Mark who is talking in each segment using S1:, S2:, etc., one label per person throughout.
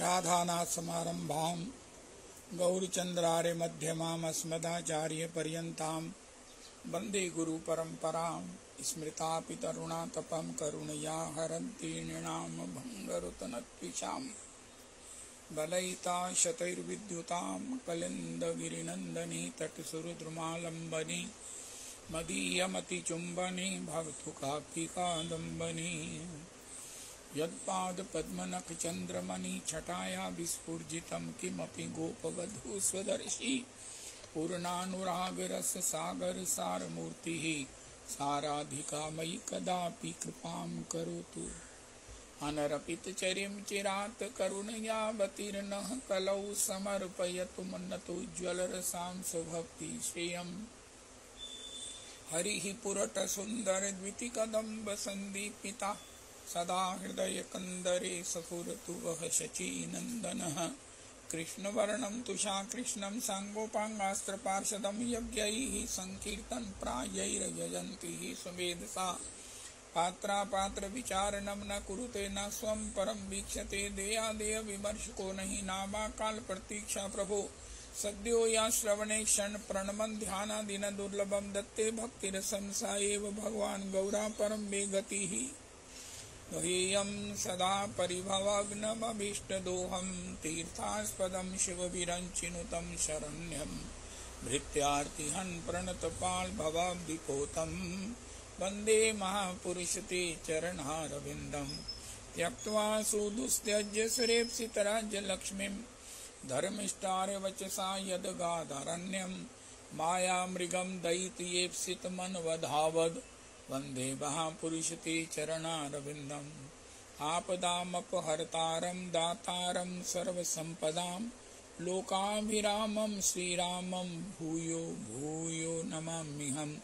S1: राधानाथसमारम्भां गौरचन्द्रार्य मध्यमाम् अस्मदाचार्यपर्यन्तां वन्दे गुरुपरम्परां स्मृतापितरुणातपं करुणया हरन्ति नृणां भङ्गरुतनत्विषां बलयिता शतैर्विद्युतां कलिन्दगिरिनन्दनी तटसुरद्रुमालम्बनी मदीयमतिचुम्बनी भवतु काब्धिकादम्बनी यत्पादपद्मनखचन्द्रमणि छटाया विस्फुर्जितं किमपि गोपवधू स्वदर्शी पूर्णानुरागरससागरसारमूर्तिः साराधिका मयि कदापि कृपां करोतु। अनरपितचर्यं चिरात् करुणयावतीर्णः कलौ समर्पयतु मन्नतोज्ज्वलरसां स्वभक्तिश्रेयम्। हरिः पुरटसुन्दरद्वितिकदम्बसन्दीपिता सदा हृदयकन्दरे सफुरतु वः शचीनन्दनः। कृष्णवर्णं तुषाकृष्णं साङ्गोपाङ्गास्त्रपार्षदं यज्ञैः सङ्कीर्तनप्रायैर्यजन्ति स्वमेधसा पात्रापात्रविचारणं न कुरुते न स्वं परं वीक्षते देयादेयविमर्शको नहि नामाकालप्रतीक्षा प्रभो सद्यो या श्रवणे क्षण प्रणमन् ध्यानादिनदुर्लभं दत्ते भक्तिरसं सा एव भगवान् गौरा परं मे गतिः। ह्येयं सदा परिभवग्नमभीष्टदोहं तीर्थास्पदं शिवविरञ्चिनुतं शरण्यं भृत्यार्तिहन् प्रणतपाल्भवाब्धिपोतं वन्दे महापुरुषते चरणारविन्दं। त्यक्त्वा सुदुस्त्यज्य सुरेप्सितराज्यलक्ष्मीं धर्मिष्ठार्यवचसा यद्गादारण्यं मायामृगं दयितयेप्सितमनवधावद् वन्दे महापुरुषते चरणारविन्दम्। आपदामपहर्तारं दातारं सर्वसम्पदां लोकाभिरामं श्रीरामं भूयो भूयो नमाम्यहम्।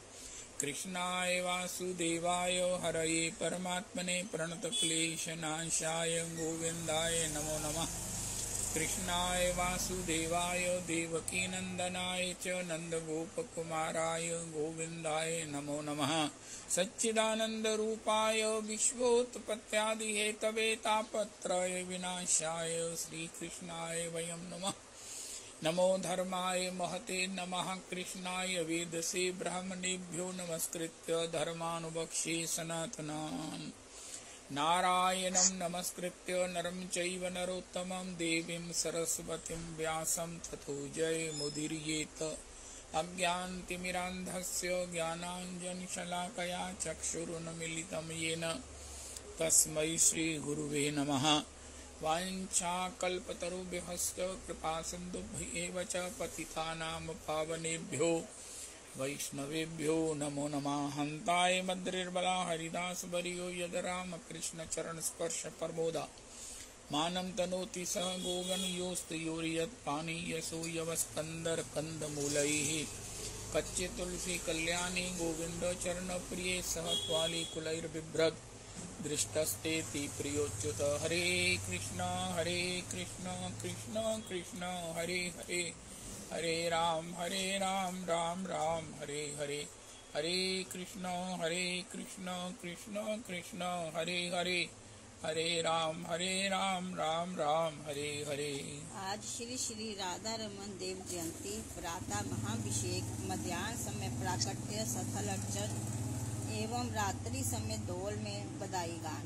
S1: कृष्णाय वासुदेवाय हरये परमात्मने प्रणतक्लेशनाशाय गोविन्दाय नमो नमः। कृष्णाय वासुदेवाय देवकीनन्दनाय च नन्दगोपकुमाराय गोविन्दाय नमो नमः। सच्चिदानन्दरूपाय विश्वोत्पत्त्यादिहेतवे तापत्रय विनाशाय श्रीकृष्णाय वयं नमः। नमो धर्माय महते नमः। कृष्णाय वेदसे ब्राह्मणेभ्यो नमस्कृत्य धर्मानुवक्ष्ये सनातनान्। नारायणं नमस्कृत्य नरं चैव नरोत्तमं देवीं सरस्वतीं व्यासं ततो जयमुदीरयेत। अज्ञानतिमिरान्धस्य ज्ञानाञ्जनशलाकया चक्षुरुन्मीलितं येन तस्मै श्रीगुरुवे नमः। वाञ्छाकल्पतरुभ्यश्च कृपासिन्धुभ्येव च पतितानां पावनेभ्यो वैष्णवेभ्यो नमो नमः। हन्ताय मद्रिर्बला हरिदासवर्यो यद रामकृष्णचरणस्पर्श प्रमोदा मानं तनोति स गोगणयोऽस्ति योर्यत्पानीयसो यवस्कन्दर्कन्दमूलैः। कच्चे तुलसी कल्याणी गोविन्द चरणप्रिये सह त्वालिकुलैर्बिभ्रद् दृष्टस्तेति प्रियोच्युत। हरे कृष्ण कृष्ण कृष्ण हरे हरे हरे राम राम राम हरे हरे। हरे कृष्ण कृष्ण कृष्ण हरे हरे हरे राम राम राम हरे हरे।
S2: आज श्री श्री राधा रमन देव जयंती प्रातः महाभिषेक मध्याह्न समय प्राकट्य सफल अर्चन एवं रात्रि समय दोल में बधाई गान।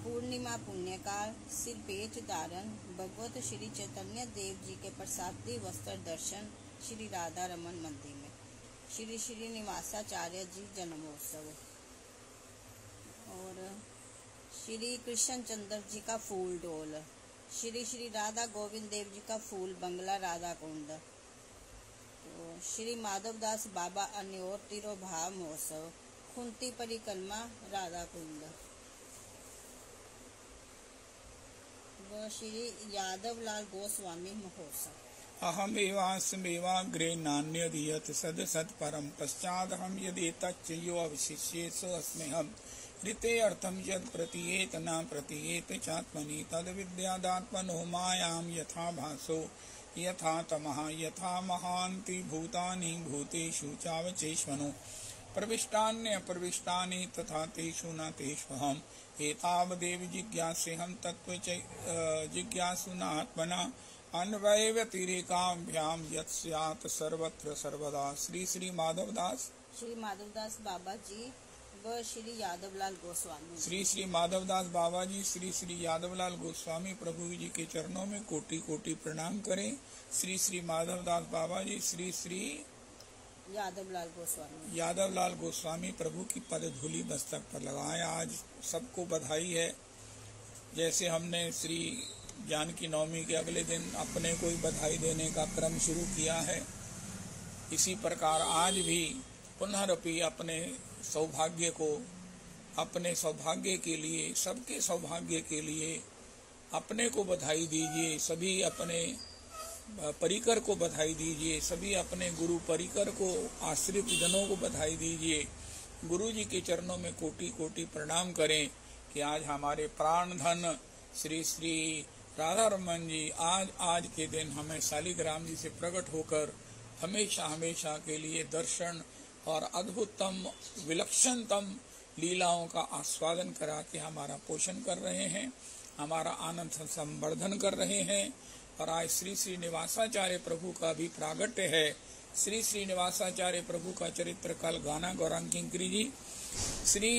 S2: पूर्णिमा पुण्यकाल सिर पेच धारण भगवत श्री चैतन्य देव जी के प्रसादी वस्त्र दर्शन श्री राधा रमन मंदिर में श्री श्री निवासाचार्य जी जन्मोत्सव और श्री कृष्ण चंद्र जी का फूल डोल, श्री श्री राधा गोविंद देव जी का फूल बंगला राधा कुंड, तो श्री माधवदास बाबा अन्योर तिरोभाव महोत्सव खुंती परिक्रमा राधा कुंड व श्री यादवलाल गोस्वामी महोत्सव।
S1: अहमेवास्मेवाग्रे नान्यदीयत सदसत् परं पश्चादहं यदेतच्च यो अवशिष्ये स अस्म्यहम्। ऋते अर्थं यत् प्रतीयेत न प्रतीयेत चात्मनि तद्विद्यादात्मनो मायां यथा भासो यथा तमः यथा महान्ति भूतानि भूतेषु चावचेष्वनो प्रविष्टान्य अप्रविष्टानि तथा तेषु न तेष्वहम् एतावदेव जिज्ञासेहं तत्त्व जिज्ञासुना आत्मना अन्वयव्यतिरेकाभ्यां यत् स्यात् सर्वत्र सर्वदा। श्री श्री माधवदास
S2: बाबा जी व श्री यादवलाल गोस्वामी।
S1: श्री श्री माधवदास बाबा जी, श्री श्री यादवलाल गोस्वामी प्रभु जी के चरणों में कोटि कोटि प्रणाम करें। श्री श्री माधवदास बाबा जी, श्री श्री यादवलाल गोस्वामी प्रभु की पद धूलि मस्तक पर लगाएं। आज सबको बधाई है। जैसे हमने श्री जानकी नवमी के अगले दिन अपने को ही बधाई देने का क्रम शुरू किया है, इसी प्रकार आज भी पुनरपि अपने सौभाग्य को, अपने सौभाग्य के लिए, सबके सौभाग्य के लिए अपने को बधाई दीजिए। सभी अपने परिकर को बधाई दीजिए। सभी अपने गुरु परिकर को, आश्रित जनों को बधाई दीजिए। गुरु जी के चरणों में कोटि कोटि प्रणाम करें कि आज हमारे प्राण धन श्री श्री राधा रमन जी आज के दिन हमें शालिग्राम जी से प्रकट होकर हमेशा हमेशा के लिए दर्शन और अद्भुततम विलक्षणतम लीलाओं का आस्वादन करा के हमारा पोषण कर रहे हैं, हमारा आनंद संवर्धन कर रहे हैं। और आज श्री श्रीनिवासाचार्य प्रभु का भी प्रागट्य है। श्री श्रीनिवासाचार्य प्रभु का चरित्र कल गाना गौरांग किंकरी जी, श्री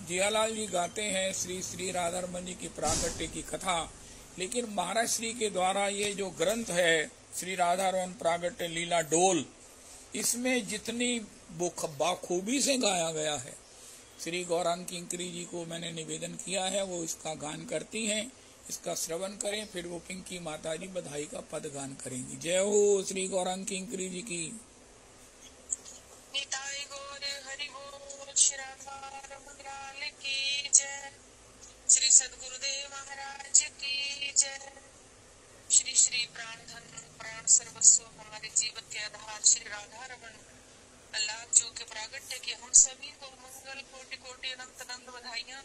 S1: जियालाल जी गाते हैं श्री श्री राधा रमन जी की प्रागट्य की कथा। लेकिन महाराज श्री के द्वारा ये जो ग्रंथ है श्री राधा रमन प्रागट्य लीला डोल, इसमें जितनी बाखूबी से गाया गया है, श्री गौरांग किंकरी जी को मैंने निवेदन किया है, वो इसका गान करती हैं। इसका श्रवण करें, फिर वो पिंकी माता जी बधाई का पद गान करेंगी। जय हो श्री गौरांग किंकरी जी की।
S3: निताय गौर हरि बोल, श्री राधा रमन लाल की जय, श्री सद्गुरुदेव महाराज की जय। श्री श्री प्राण धन प्राण सर्वस्व हमारे जीवन के आधार श्री राधा रमन अल्लाह जो के प्रागट्य के हम सभी को मंगल कोटि कोटि अनंत अनंत बधाइयाँ।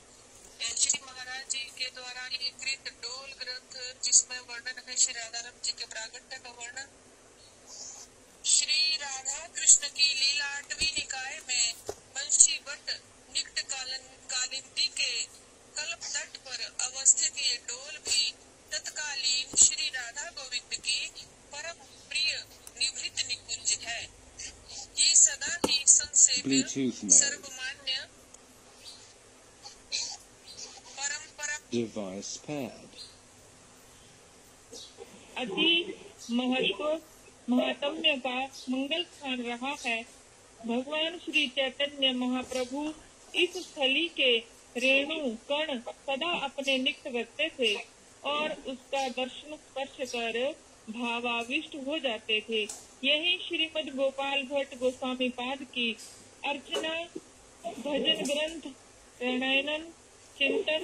S3: श्री महाराज जी के द्वारा ये कृत डोल ग्रंथ जिसमें वर्णन है श्री राधा रमन जी के प्रागट्य का वर्णन, श्री राधा कृष्ण की लीला 8वीं निकाय में बंशी भट्ट निकट कालिंदी के कल्प तट पर अवस्थित ये डोल भी तत्कालीन श्री राधा गोविंद की परम प्रिय निभृत निकुंज है। ये सदा ही संसेव्य सर्वमान्य
S4: device paired.
S5: अति महात्म्य का मंगल स्थान रहा है। भगवान श्री चैतन्य महाप्रभु इस स्थली के रेणु कण सदा अपने निकट रखते थे और उसका दर्शन स्पर्श कर भावाविष्ट हो जाते थे। यही श्रीमद् गोपाल भट्ट गोस्वामी पाद की अर्चना, भजन ग्रंथ, प्रणयन, चिंतन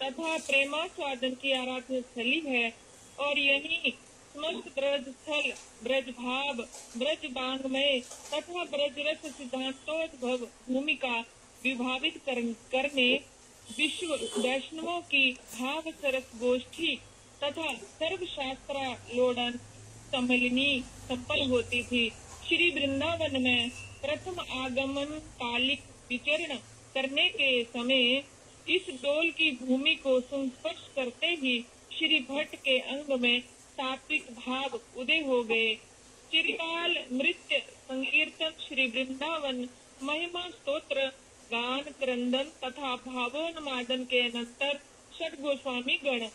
S5: तथा प्रेमास्वादन की आराध्य स्थली है। और यही समस्त ब्रज स्थल, ब्रज भाव, ब्रज बांगमय तथा ब्रज रस सिद्धांतोद्भव भूमिका विभावित करने विश्व वैष्णवों की भाव सरस गोष्ठी तथा सर्व शास्त्रालोड़न सम्मिलनी संपन्न होती थी। श्री वृंदावन में प्रथम आगमन कालिक विचरण करने के समय इस डोल की भूमि को संस्पर्श करते ही श्री भट्ट के अंग में सात्विक भाव उदय हो गए। चिरकाल नृत्य संकीर्तन, श्री वृंदावन महिमा स्तोत्र, गान क्रंदन तथा भावोन्मादन के अनंतर षट गोस्वामी गण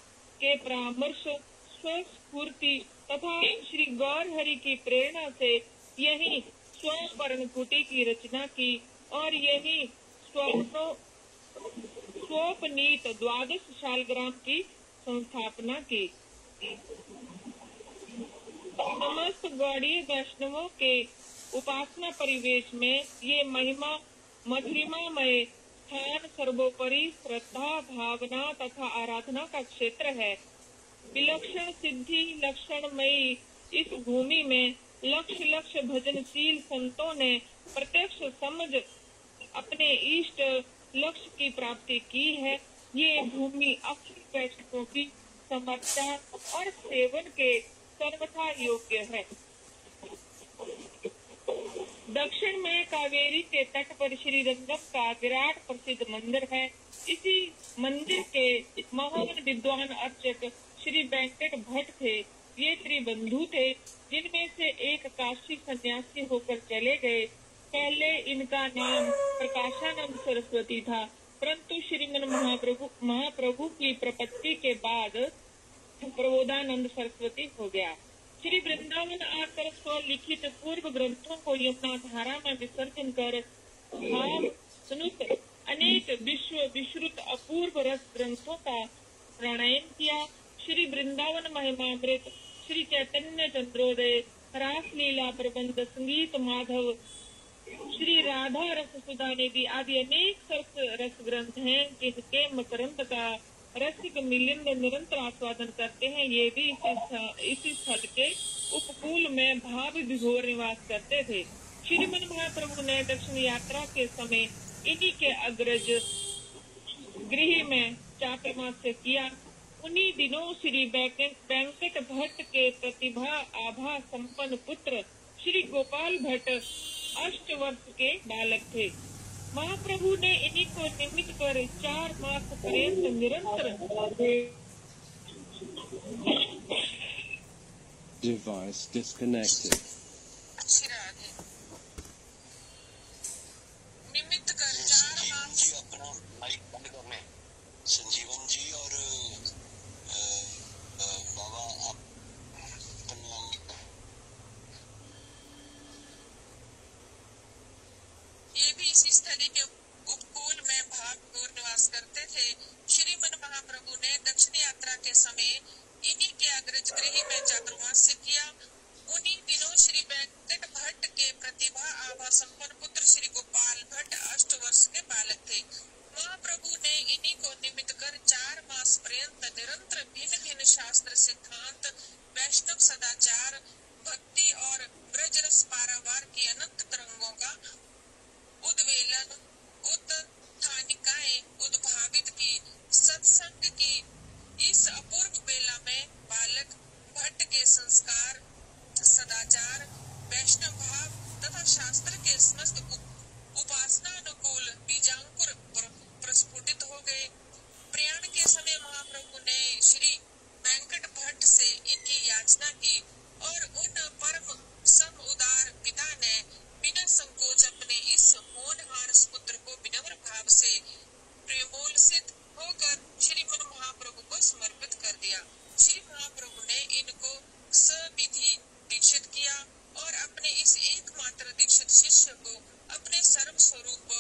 S5: के परामर्श, स्वस्फूर्ति तथा श्री गौर हरि की प्रेरणा से यही स्वर्ण कुटी की रचना की और यही स्वोपनीत 12 शालग्राम की संस्थापना की। समस्त गौड़ीय वैष्णवों के उपासना परिवेश में ये महिमा मधुरिमामय स्थान सर्वोपरि श्रद्धा, भावना तथा आराधना का क्षेत्र है। विलक्षण सिद्धि लक्षणमयी इस भूमि में लक्ष भजनशील संतों ने प्रत्यक्ष समझ अपने इष्ट लक्ष्य की प्राप्ति की है। ये भूमि अखिल वैष्णवों की समर्पण और सेवन के सर्वथा योग्य है। दक्षिण में कावेरी के तट पर श्री रंगम का विराट प्रसिद्ध मंदिर है। इसी मंदिर के महान विद्वान अर्चक श्री वेंकट भट्ट थे। ये त्रिबंधु थे, जिनमें से एक काशी सन्यासी होकर चले गए। पहले इनका नाम प्रकाशानंद सरस्वती था, परंतु श्रीमन महाप्रभु की प्रपत्ति के बाद प्रबोधानंद सरस्वती हो गया। श्री वृंदावन आकर स्वलिखित पूर्व ग्रंथों को यमुना धारा में विसर्जन कर भाव सुनुत अनेक विश्व विश्रुत अपूर्व रस ग्रंथों का प्रणयन किया। श्री वृंदावन महिमामृत, श्री चैतन्य चंद्रोदय, रास लीला प्रबंध, संगीत माधव, श्री राधा रस सुधा निधि आदि अनेक रस ग्रंथ हैं, जिनके मकरंद का रसिक मिलिंद निरंतर आस्वादन करते हैं। ये भी इसी स्थल के उपकूल में भाव विभोर निवास करते थे। श्रीमन महाप्रभु ने दक्षिण यात्रा के समय इन्हीं के अग्रज गृह में चातुर्मास किया। उन्हीं दिनों श्री वेंकट भट्ट के प्रतिभा आभा संपन्न पुत्र श्री गोपाल भट्ट 8 वर्ष के बालक थे। महाप्रभु ने इन्हीं को निमित्त कर 4 मास पर्यंत निरंतर
S4: Device disconnected.
S3: निमित्त कर 4 मास
S6: जी अपना माइक बंद कर लें। संजीवन जी और बाबा आप
S3: ये भी इसी स्थली के उपकूल में भावपूर्ण निवास करते थे। श्रीमन महाप्रभु ने दक्षिण यात्रा के समय इन्हीं के अग्रज गृह में चातुर्मास किया। उन्हीं दिनों श्री वेंकट भट्ट के प्रतिभा आभा संपन्न पुत्र श्री गोपाल भट्ट 8 वर्ष के बालक थे। महाप्रभु ने इन्हीं को निमित्त कर 4 मास पर्यंत निरंतर भिन्न भिन्न शास्त्र सिद्धांत, वैष्णव सदाचार, भक्ति और ब्रजरस पारावार के अनंत तरंगों का उद्वेलन, उत्थानिकाएं उद्भावित की। सत्संग की इस अपूर्व बेला में बालक भट्ट के संस्कार, सदाचार, वैष्णव भाव तथा शास्त्र के समस्त उपासनानुकूल बीजांकुर प्रस्फुटित हो गए। प्रयाण के समय महाप्रभु ने श्री वेंकट भट्ट से इनकी याचना की और उन परम सम उदार पिता ने बिना संकोच अपने इस होनहार पुत्र को विनम्र भाव से प्रेमोल्सित होकर श्रीमन महाप्रभु को समर्पित कर दिया। श्री महाप्रभु ने इनको सविधि दीक्षित किया और अपने इस एकमात्र दीक्षित शिष्य को अपने सर्व स्वरूप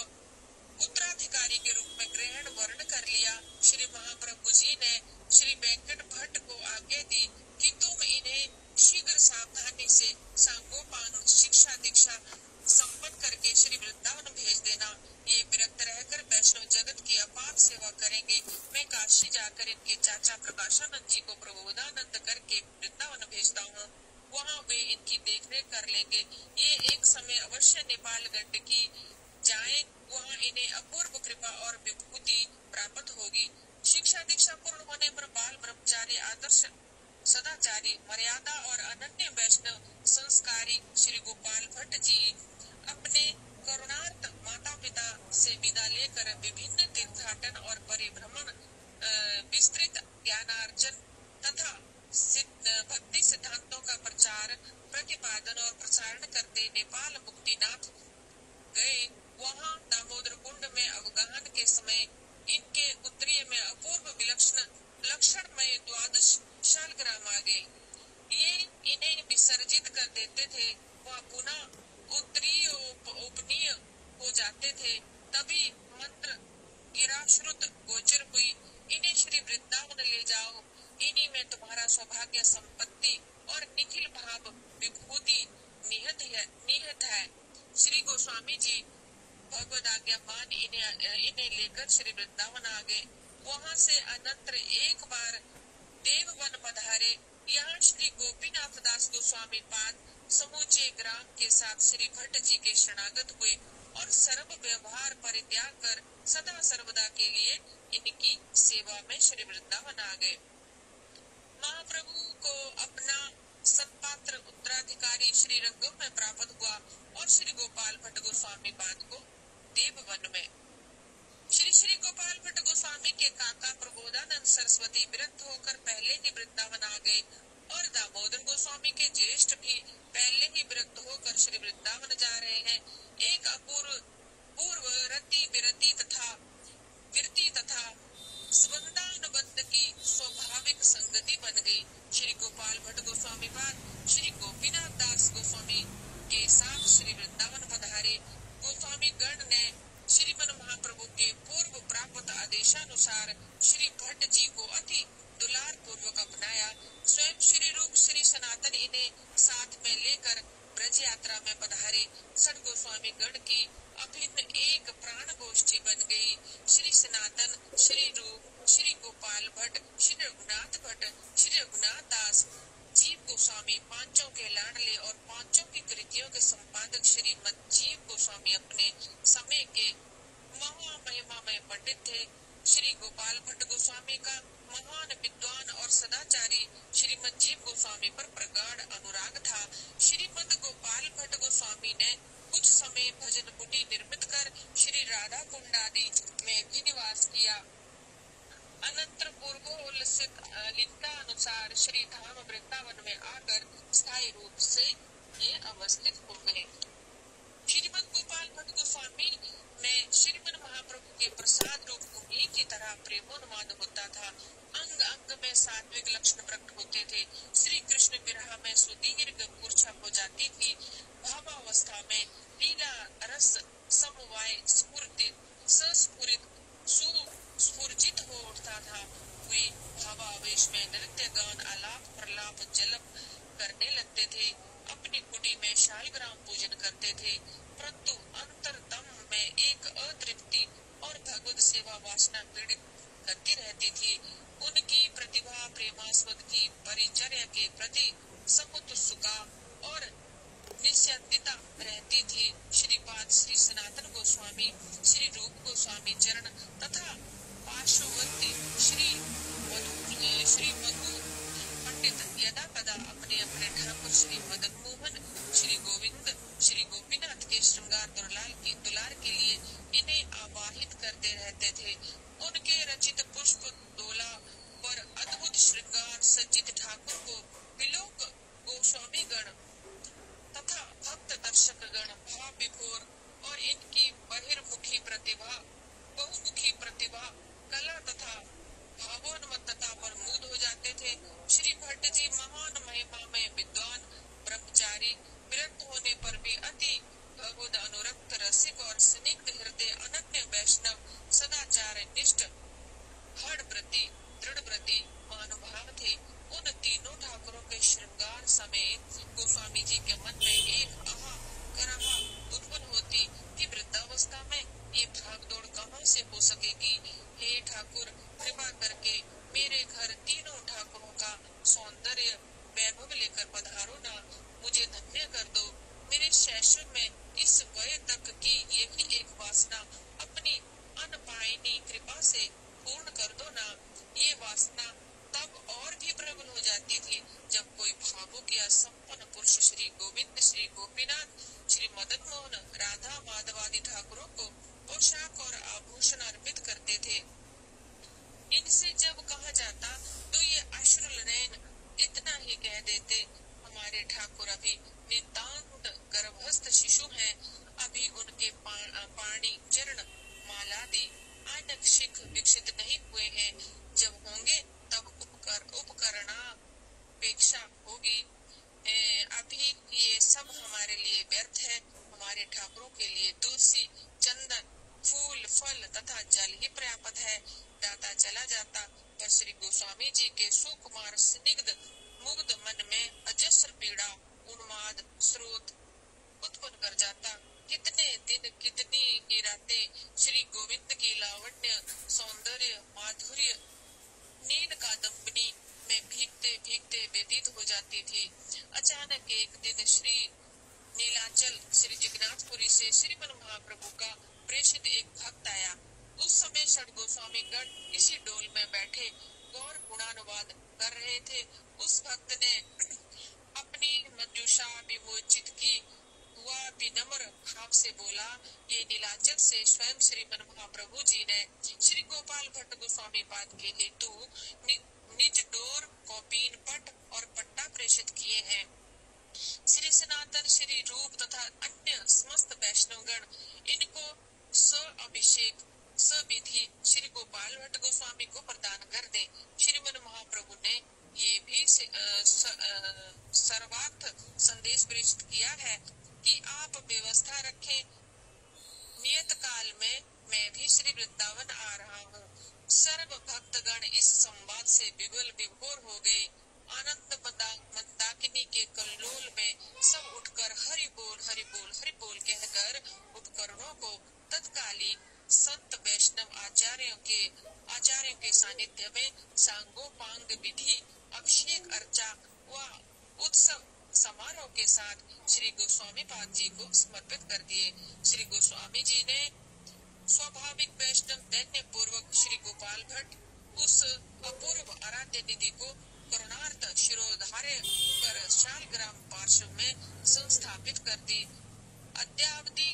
S3: उत्तराधिकारी के रूप में ग्रहण वर्ण कर लिया। श्री महाप्रभु जी ने श्री वेंकट भट्ट को आज्ञा दी कि तुम इन्हें शीघ्र सावधानी से सांगोपांग शिक्षा दीक्षा संपन्न करके श्री वृंदावन भेज देना। ये विरक्त रहकर वैष्णव जगत की अपार सेवा करेंगे। मैं काशी जाकर इनके चाचा प्रकाशानंद जी को प्रबोधानंद करके वृंदावन भेजता हूँ। वहाँ वे इनकी देखरेख कर लेंगे। ये एक समय अवश्य नेपाल गंड की जाएं, वहाँ इन्हें अपूर्व कृपा और विभूति प्राप्त होगी। शिक्षा दीक्षा पूर्ण होने पर बाल ब्रह्मचारी आदर्श सदाचारी मर्यादा और अनन्य वैष्णव संस्कारी श्री गोपाल भट्ट जी अपने करुणार्थ माता पिता से विदा लेकर विभिन्न तीर्थाटन और परिभ्रमण, विस्तृत ज्ञानार्जन तथा भक्ति सिद्धांतों का प्रचार, प्रतिपादन और प्रसारण करते नेपाल मुक्तिनाथ गए। वहाँ दामोदर कुंड में अवगाहन के समय इनके उत्तरीय में अपूर्व लक्षण में 12 शालग्राम आ गए। ये इन्हें विसर्जित कर देते थे। वह पुनः उत्तरीय उपनीय हो जाते थे। तभी मंत्र गिराश्रुत गोचर हुई, इन्हें श्री वृंदावन ले जाओ। इन्हीं में तुम्हारा सौभाग्य, संपत्ति और निखिल भाव विभूति निहित है। श्री गोस्वामी जी भगवद आज्ञा मान इन्हें लेकर श्री वृंदावन आ गए। वहाँ से अनंतर एक बार देववन पधारे। यहाँ श्री गोपीनाथ दास गोस्वामी पाद समूचे ग्राम के साथ श्री भट्ट जी के शरणागत हुए और सर्व व्यवहार परित्याग कर सदा सर्वदा के लिए इनकी सेवा में श्री वृंदावन आ गए। महाप्रभु को अपना श्री रंगम में प्राप्त हुआ और श्री गोपाल भट्ट गोस्वामी पाद को देववन में। श्री श्री गोपाल भट्ट गोस्वामी के काका प्रबोधानंद सरस्वती विरक्त होकर पहले ही वृंदावन आ गए और दामोदर गोस्वामी के ज्येष्ठ भी पहले ही विरक्त होकर श्री वृंदावन जा रहे हैं। एक पूर्व रति विरति तथा विरति तथा संबंधानुबंध की स्वाभाविक संगति बन गई। श्री गोपाल भट्ट गोस्वामी पाद श्री गोपीनाथ दास गोस्वामी के साथ श्री वृंदावन पधारे। गोस्वामी गण ने श्रीमन महाप्रभु के पूर्व प्राप्त आदेशानुसार श्री भट्ट जी को अति दुलार पूर्वक अपनाया। स्वयं श्री रूप श्री सनातन इन्हें साथ में लेकर ब्रज यात्रा में पधारे। सठ गोस्वामी गण की अभिन्न एक प्राण गोष्ठी बन गई। श्री सनातन, श्री रूप, श्री गोपाल भट्ट, श्री रघुनाथ भट्ट, श्री रघुनाथ दास, जीव गोस्वामी पांचों के लाडले और पांचों की कृतियों के संपादक श्रीमद जीव गोस्वामी अपने समय के महामहिमामय पंडित थे। श्री गोपाल भट्ट गोस्वामी का महान विद्वान और सदाचारी श्रीमद जीव गोस्वामी पर प्रगाढ़ अनुराग था। श्रीमद गोपाल भट्ट गोस्वामी ने कुछ समय भजन कुटी निर्मित कर श्री राधा कुंड आदि में भी निवास किया। अनंतर पूर्वोल्लिखित लिखता अनुसार श्री धाम वृंदावन में आकर स्थायी रूप से ये अवस्थित हो गए। श्रीमद गोपाल भट्ट गोस्वामी में श्रीमन महाप्रभु के प्रसाद रूप भूमि की तरह प्रेमोन्माद होता था। अंग अंग में सात्विक लक्षण प्रकट होते थे। श्री कृष्ण विरह में सुदीर्घ मूर्छा हो जाती थी। भावावस्था में लीला रस समवाय स्फुरित सुस्फुरित हो उठता था। वे भावावेश में नृत्य गान आलाप प्रलाप जलप करने लगते थे। अपनी कुटी में शालग्राम पूजन करते थे, परंतु अंतरतम में एक अतृप्ति और भगवत सेवा वासना पीड़ित करती रहती थी। उनकी प्रतिभा प्रेमास्पद की परिचर्या के प्रति समुत्सुका और निश्चिंतता रहती थी। श्रीपाद श्री सनातन गोस्वामी, श्री रूप गोस्वामी चरण तथा पार्श्ववर्ती श्री मधु पंडित यदा कदा अपने अपने ठाकुर श्री मदन मोहन, श्री गोविंद, श्री गोपीनाथ के श्रृंगार दुलार के लिए इन्हें आवाहित करते रहते थे। उनके रचित पुष्प डोला पर अद्भुत श्रृंगार सज्जित ठाकुर को विलोक गोस्वामी गण तथा भक्त दर्शक गण भाव विभोर और इनकी बहुमुखी प्रतिभा कला तथा भावोन्मत्तता पर मूड हो जाते थे। श्री भट्ट जी महान महिमा में विद्वान, ब्रह्मचारी, विरक्त होने पर भी अति भगवद अनुरक्त, रसिक और स्निग्ध हृदय, अनन्य वैष्णव, सदाचार निष्ठ, दृढ़ व्रती महानुभाव थे। उन तीनों ठाकुरों के श्रृंगार समेत गोस्वामी जी के मन में एक कराहा उत्पन्न होती कि वृद्धावस्था में ये भागदौड़ कहाँ से हो सकेगी। हे ठाकुर, कृपा करके मेरे घर तीनों ठाकुरों का सौंदर्य वैभव लेकर पधारो ना, मुझे धन्य कर दो। मेरे शैशव में इस वय तक की यही एक वासना अपनी अनपायनी कृपा से पूर्ण कर दो ना। ये वासना तब और भी प्रबल हो जाती थी जब कोई भावुक या संपन्न पुरुष श्री गोविंद, श्री गोपीनाथ, श्री मदन मोहन, राधा माधव आदि ठाकुरों को पोशाक और आभूषण अर्पित करते थे। इनसे जब कहा जाता तो ये अश्रुल नयन इतना ही कह देते, हमारे ठाकुर अभी नितांत गर्भस्थ शिशु हैं, अभी उनके पाणी चरण मालादि आनक शिख विकसित नहीं हुए हैं। जब होंगे तब उपकरणापेक्षा होगी। अभी ये सब हमारे लिए व्यर्थ है। हमारे ठाकुरों के लिए तुलसी, चंदन, फूल, फल तथा जल ही पर्याप्त है। दाता चला जाता पर श्री गोस्वामी जी के सुकुमार स्निग्ध मुग्ध मन में अजस्र पीड़ा उन्माद स्रोत उत्पन्न कर जाता। कितने दिन कितनी ही रातें श्री गोविंद की लावण्य, सौंदर्य, माधुर्य नील कादम्बनी में भीगते भीगते व्यतीत हो जाती थी। अचानक एक दिन श्री नीलाचल श्री जगन्नाथपुरी से श्रीमन महाप्रभु का प्रेषित एक भक्त आया। उस समय षड गोस्वामी गण इसी डोल में बैठे गौर गुणानुवाद कर रहे थे। उस भक्त ने अपनी मंजूषा विमोच से बोला। ये नीलाचल से स्वयं श्री मन महाप्रभु जी ने श्री गोपाल भट्ट गोस्वामी पाद के हेतु निज डोर कौपीन पट और पट्टा प्रेषित किए हैं। श्री सनातन श्री रूप तथा अन्य समस्त वैष्णवगण इनको अभिषेक विधि श्री गोपाल भट्ट गोस्वामी को प्रदान कर दे। श्रीमन महाप्रभु ने ये भी सर्वार्थ संदेश प्रेषित किया है कि आप व्यवस्था रखें, नियत काल में मैं भी श्री वृंदावन आ रहा हूँ। सर्व भक्तगण इस संवाद से विवल विभोर हो गए। आनंद मंदाकिनी के कल्लोल में सब उठकर हरि बोल हरि बोल हरि बोल कहकर उपकरणों को तत्कालीन संत वैष्णव आचार्यों के सानिध्य में सांगोपांग विधि अभिषेक अर्चा व उत्सव समारोह के साथ श्री गोस्वामी पाद जी को समर्पित कर दिए। श्री गोस्वामी जी ने स्वाभाविक वैष्णव दैन्य पूर्वक श्री गोपाल भट्ट उस अपूर्व आराध्य निधि को करुणार्थ शिरोधार्य कर शालग्राम पार्श्व में संस्थापित कर दी। अद्यावधि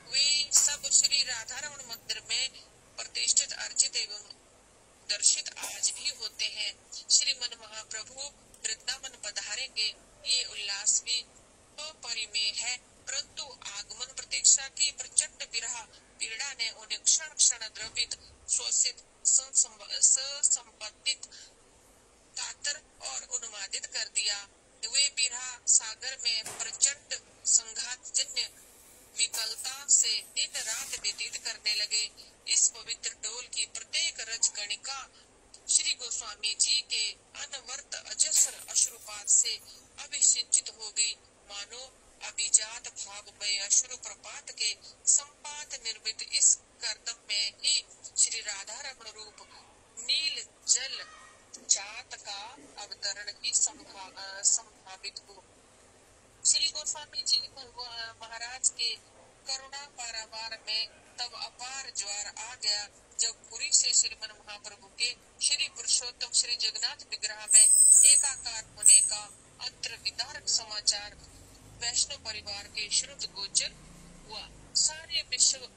S3: वे सब श्री राधारमण मंदिर में प्रतिष्ठित अर्चित एवं दर्शित आज भी होते हैं। श्रीमन महाप्रभु वृंदावन पधारेंगे, ये उल्लास भी अपरिमेय है, परंतु आगमन प्रतीक्षा की प्रचंड विरह पीड़ा ने उन्हें क्षण क्षण द्रवित, शोषित, संपत्तित, कातर और उन्मादित कर दिया। वे विरह सागर में प्रचंड संघातजन्य विकलता से दिन रात व्यतीत करने लगे। इस पवित्र डोल की प्रत्येक रज कणिका श्री गोस्वामी जी के अनवर्त अजस्र अश्रुपात से अभिसिंचित हो गई, मानो अभिजात भावमय अश्रु प्रपात के संपात निर्मित इस कर्दम में ही श्री राधा रमण रूप नील जल जात का अवतरण ही संभावित हो। श्री गोस्वामी जी महाराज के करुणा पारावार में तब अपार ज्वार आ गया, जब पुरी से श्रीमन महाप्रभु के श्री पुरुषोत्तम श्री जगन्नाथ विग्रह में एकाकार होने का अंतर विदारक समाचार वैष्णव परिवार के श्रुत गोचर हुआ। सारे विश्व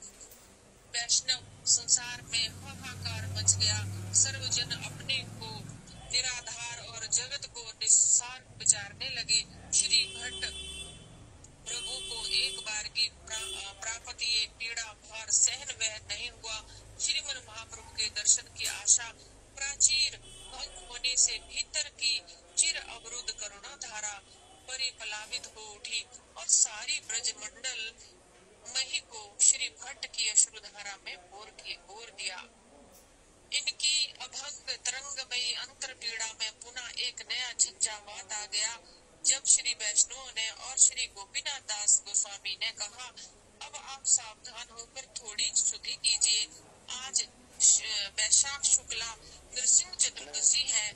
S3: वैष्णव संसार में हाहाकार मच गया। सर्वजन अपने को निराधार और जगत को निस्सार विचारने लगे। श्री भट्ट प्रभु को एक बार की प्राप्त ये पीड़ा भार सहन वह नहीं हुआ। श्रीमन महाप्रभु के दर्शन की आशा प्राचीर भंग होने से भीतर की चिर अवरुद्ध करुणा धारा परिप्लावित हो उठी और सारी ब्रज मंडल मही को श्री भट्ट की अश्रुधारा में बोर दिया। इनकी अभंग तरंगमयी अंतर पीड़ा में पुनः एक नया झंझावात आ गया, जब श्री वैष्णव ने और श्री गोपीनाथ दास गोस्वामी ने कहा, अब आप सावधान होकर थोड़ी स्तुति कीजिए। आज वैशाख शुक्ला नृसिंह चतुर्दशी है।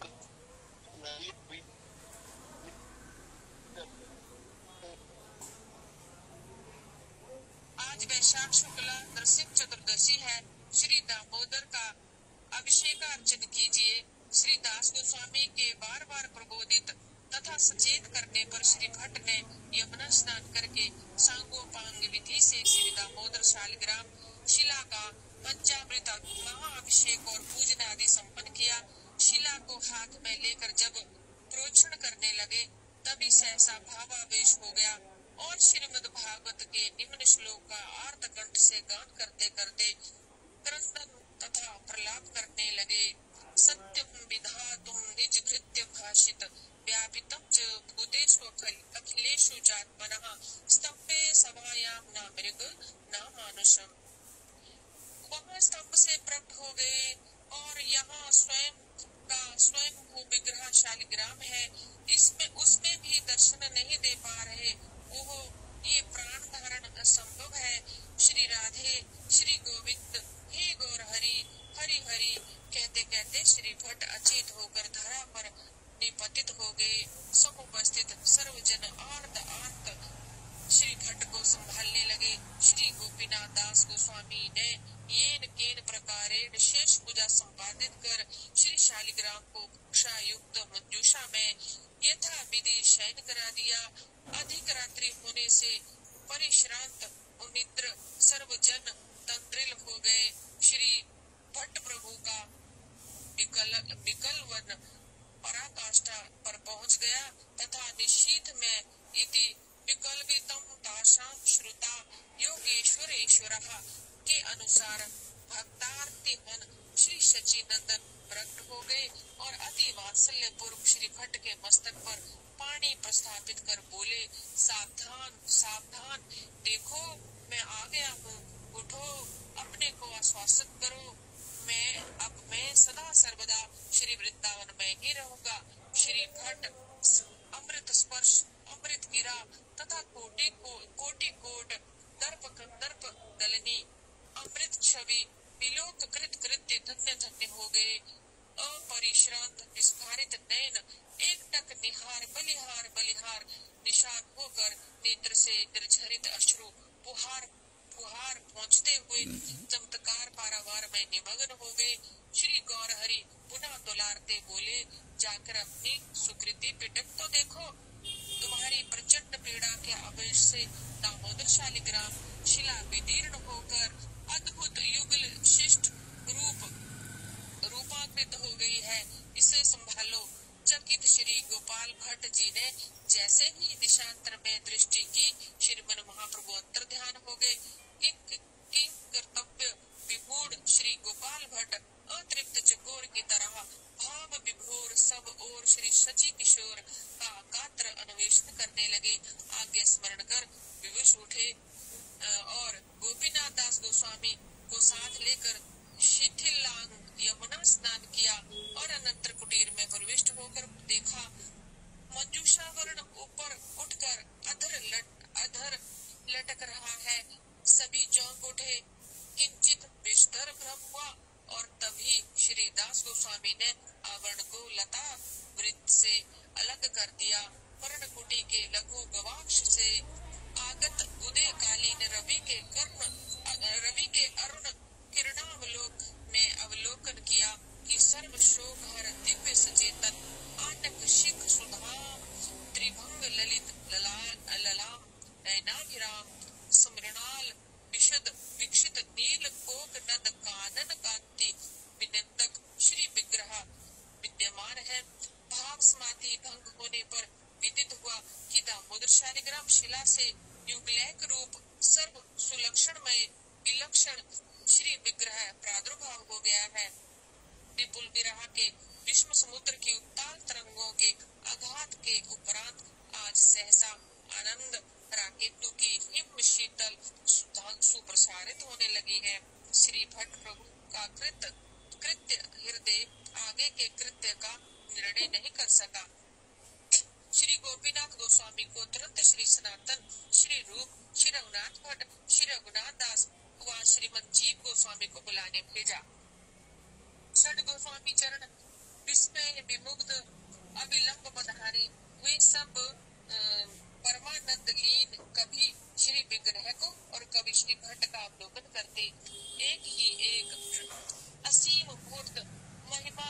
S3: आज वैशाख शुक्ला नृसिंह चतुर्दशी है। श्री दामोदर का अभिषेकार्चन कीजिए। श्री दास गोस्वामी के बार बार प्रबोधित तथा सचेत करने पर श्री भट्ट ने यमुना स्नान करके सांगोपांग विधि से श्री दामोदर शालिग्राम शिला का पंचामृत महाअभिषेक और पूजन आदि संपन्न किया। शिला को हाथ में लेकर जब प्रोक्षण करने लगे, तभी सहसा भावावेश हो गया और श्रीमद् भागवत के निम्न श्लोक का आर्त कंठ से गान करते करते क्रंदन तथा प्रलाप करने लगे। सत्यम विधातुम निज भृत्य भाषित व्यापितम च भूतेषु अखिलेषु चात्मनः स्तंभे सभायां न मृग न मानुषम। वहाँ स्तंभ से प्रकट हो गए और यहाँ स्वयं भू विग्रह शालिग्राम है, इसमें उसमें भी दर्शन नहीं दे पा रहे। ओह, ये प्राण धारण असंभव है। श्री राधे, श्री गोविंद, हे गौर हरि, हरि हरि कहते कहते श्री भट्ट अचेत होकर धरा पर निपतित हो गए। समुपस्थित सर्वजन आर्त श्री भट्ट को संभालने लगे। श्री गोपीनाथ दास गोस्वामी ने येन केन प्रकारेण शेष पूजा संपादित कर श्री शालिग्राम को कक्षा युक्त मंजूषा में यथा विधि शयन करा दिया। अधिक रात्रि होने से परिश्रांत निद्र सर्वजन तंत्रिल हो गए। श्री भट्ट प्रभु का विकल वन पराकाष्ठा पर पहुंच गया तथा निशीथ में इति विकल्पितम तासां श्रुता योगेश्वरेश्वरः के अनुसार भक्तार्ति मन श्री सच्चिनंदन प्रकट हो गए और अति वात्सल्य पूर्व श्री भट्ट के मस्तक पर पानी प्रस्थापित कर बोले, सावधान सावधान, देखो मैं आ गया हूँ, उठो, अपने को आश्वासित करो। मैं सदा सर्वदा श्री वृंदावन में ही रहूंगा। श्री भट्ट अमृत स्पर्श अमृत गिरा तथा कोटि कोट दर्प दलनी अमृत छवि विलोक कृत कृत्य धन्य धन्य हो गए। अपरिश्रांत विस्फारित नयन एकटक निहार बलिहार निशान होकर नेत्र से निर्झरित अश्रु फुहार पहुँचते हुए चमत्कार पारावार में निमग्न हो गए। श्री गौर हरि पुनः दुलारते बोले, जाकर अपनी सुकृति पिटक तो देखो। तुम्हारी प्रचंड पीड़ा के आवेश से दामोदर शालिग्राम शिला विदीर्ण होकर अद्भुत युगल शिष्ट रूपांतरित हो गई है, इसे संभालो। चकित श्री गोपाल भट्ट जी ने जैसे ही दिशांतर में दृष्टि की, श्रीमन महाप्रभु अंतर ध्यान हो गए। किंग कर्तव्य विमूढ़ श्री गोपाल भट्ट अतृप्त चकोर की तरह भाव विभोर सब और श्री सची किशोर का गात्र अन्वेषण करने लगे। आज्ञा स्मरण कर विवश उठे और गोपीनाथ दास गोस्वामी को साथ लेकर शिथिलांग यमुना स्नान किया और अनंतर कुटीर में प्रविष्ट होकर देखा, मंजूषा वर्ण ऊपर उठकर अधर लटक रहा है। सभी चौंक उठे, किंचित विस्तर भ्रम हुआ और तभी श्री दास गोस्वामी ने आवरण को लता वृत्त से अलग कर दिया। पर्णकुटी के लघु गवाक्ष से आगत उदय कालीन रवि के अरुण किरणावलोक में अवलोकन किया कि सर्व शोक हर दिव्य सचेतन आनक शिख सुधाम त्रिभंग ललित ललाम नयनाभिराम स्मृणाल विशद विक्षित नील कोक नद कानन कांति विनंदक श्री विग्रह विद्यमान है। भाव समाधि भंग होने पर विदित हुआ कि दामोदर शालिग्राम शिला से युगलैक रूप सर्व सुलक्षणमय विलक्षण श्री विग्रह प्रादुर्भाव हो गया है। विपुल विरह के विश्व समुद्र की उत्ताल तरंगों के आघात के उपरांत आज सहसा आनंद राकेतु की हिम शीतल सुधांशु प्रसारित होने लगी है। श्री भट्ट प्रभु का कृत्य हृदय आगे के कृत्य का निर्णय नहीं कर सका। श्री गोपीनाथ गोस्वामी को तुरंत श्री सनातन, श्री रूप, श्री रघुनाथ भट्ट, श्री रघुनाथ दास व श्रीमद जीव गोस्वामी को बुलाने भेजा। षड गोस्वामी चरण विस्मय विमुग्ध अविलंब पधारे। वे सब परमानंद लीन कभी श्री विग्रह को और कभी श्री भट्ट का अवलोकन करते। एक ही एक असीम मूर्त महिमा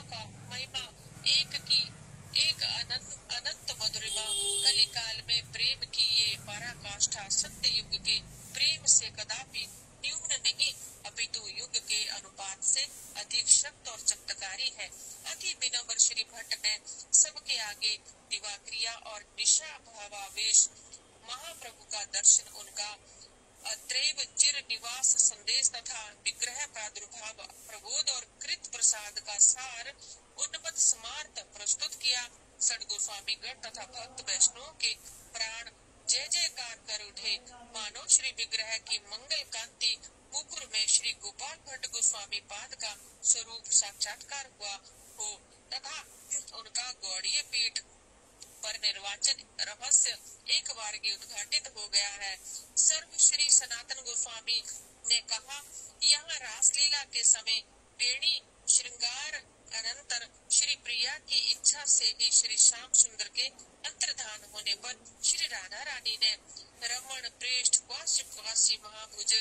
S3: एक अनंत मधुरिमा कलिकाल में प्रेम की ये पराकाष्ठा सत्य युग के प्रेम से कदापि न्यून नहीं अपितु युग के अनुपात से अधिक शक्त और चमत्कारी है। अति विनम्र श्री भट्ट ने सबके आगे दिवाक्रिया और निशा भावावेश महाप्रभु का दर्शन, उनका अत्रैव चिर निवास संदेश तथा विग्रह प्रादुर्भाव प्रबोध और कृत प्रसाद का सार उन्मत्त समार्थ प्रस्तुत किया। षड गोस्वामी गण तथा भक्त वैष्णव के प्राण जय जयकार कर उठे, मानो श्री विग्रह की मंगल कांति मुकुर में श्री गोपाल भट्ट गोस्वामी पाद का स्वरूप साक्षात्कार हुआ हो तथा उनका गौड़ीय पीठ पर निर्वाचन रहस्य एक बार की उद्घाटित हो गया है। सर्व श्री सनातन गोस्वामी ने कहा, यहाँ रासलीला के समय पेणी श्रृंगार अनंतर श्री प्रिया की इच्छा से ही श्री श्याम सुंदर के अंतर्धान होने पर श्री राधा रानी ने रमण प्रेष्ठ क्वासी महाभुज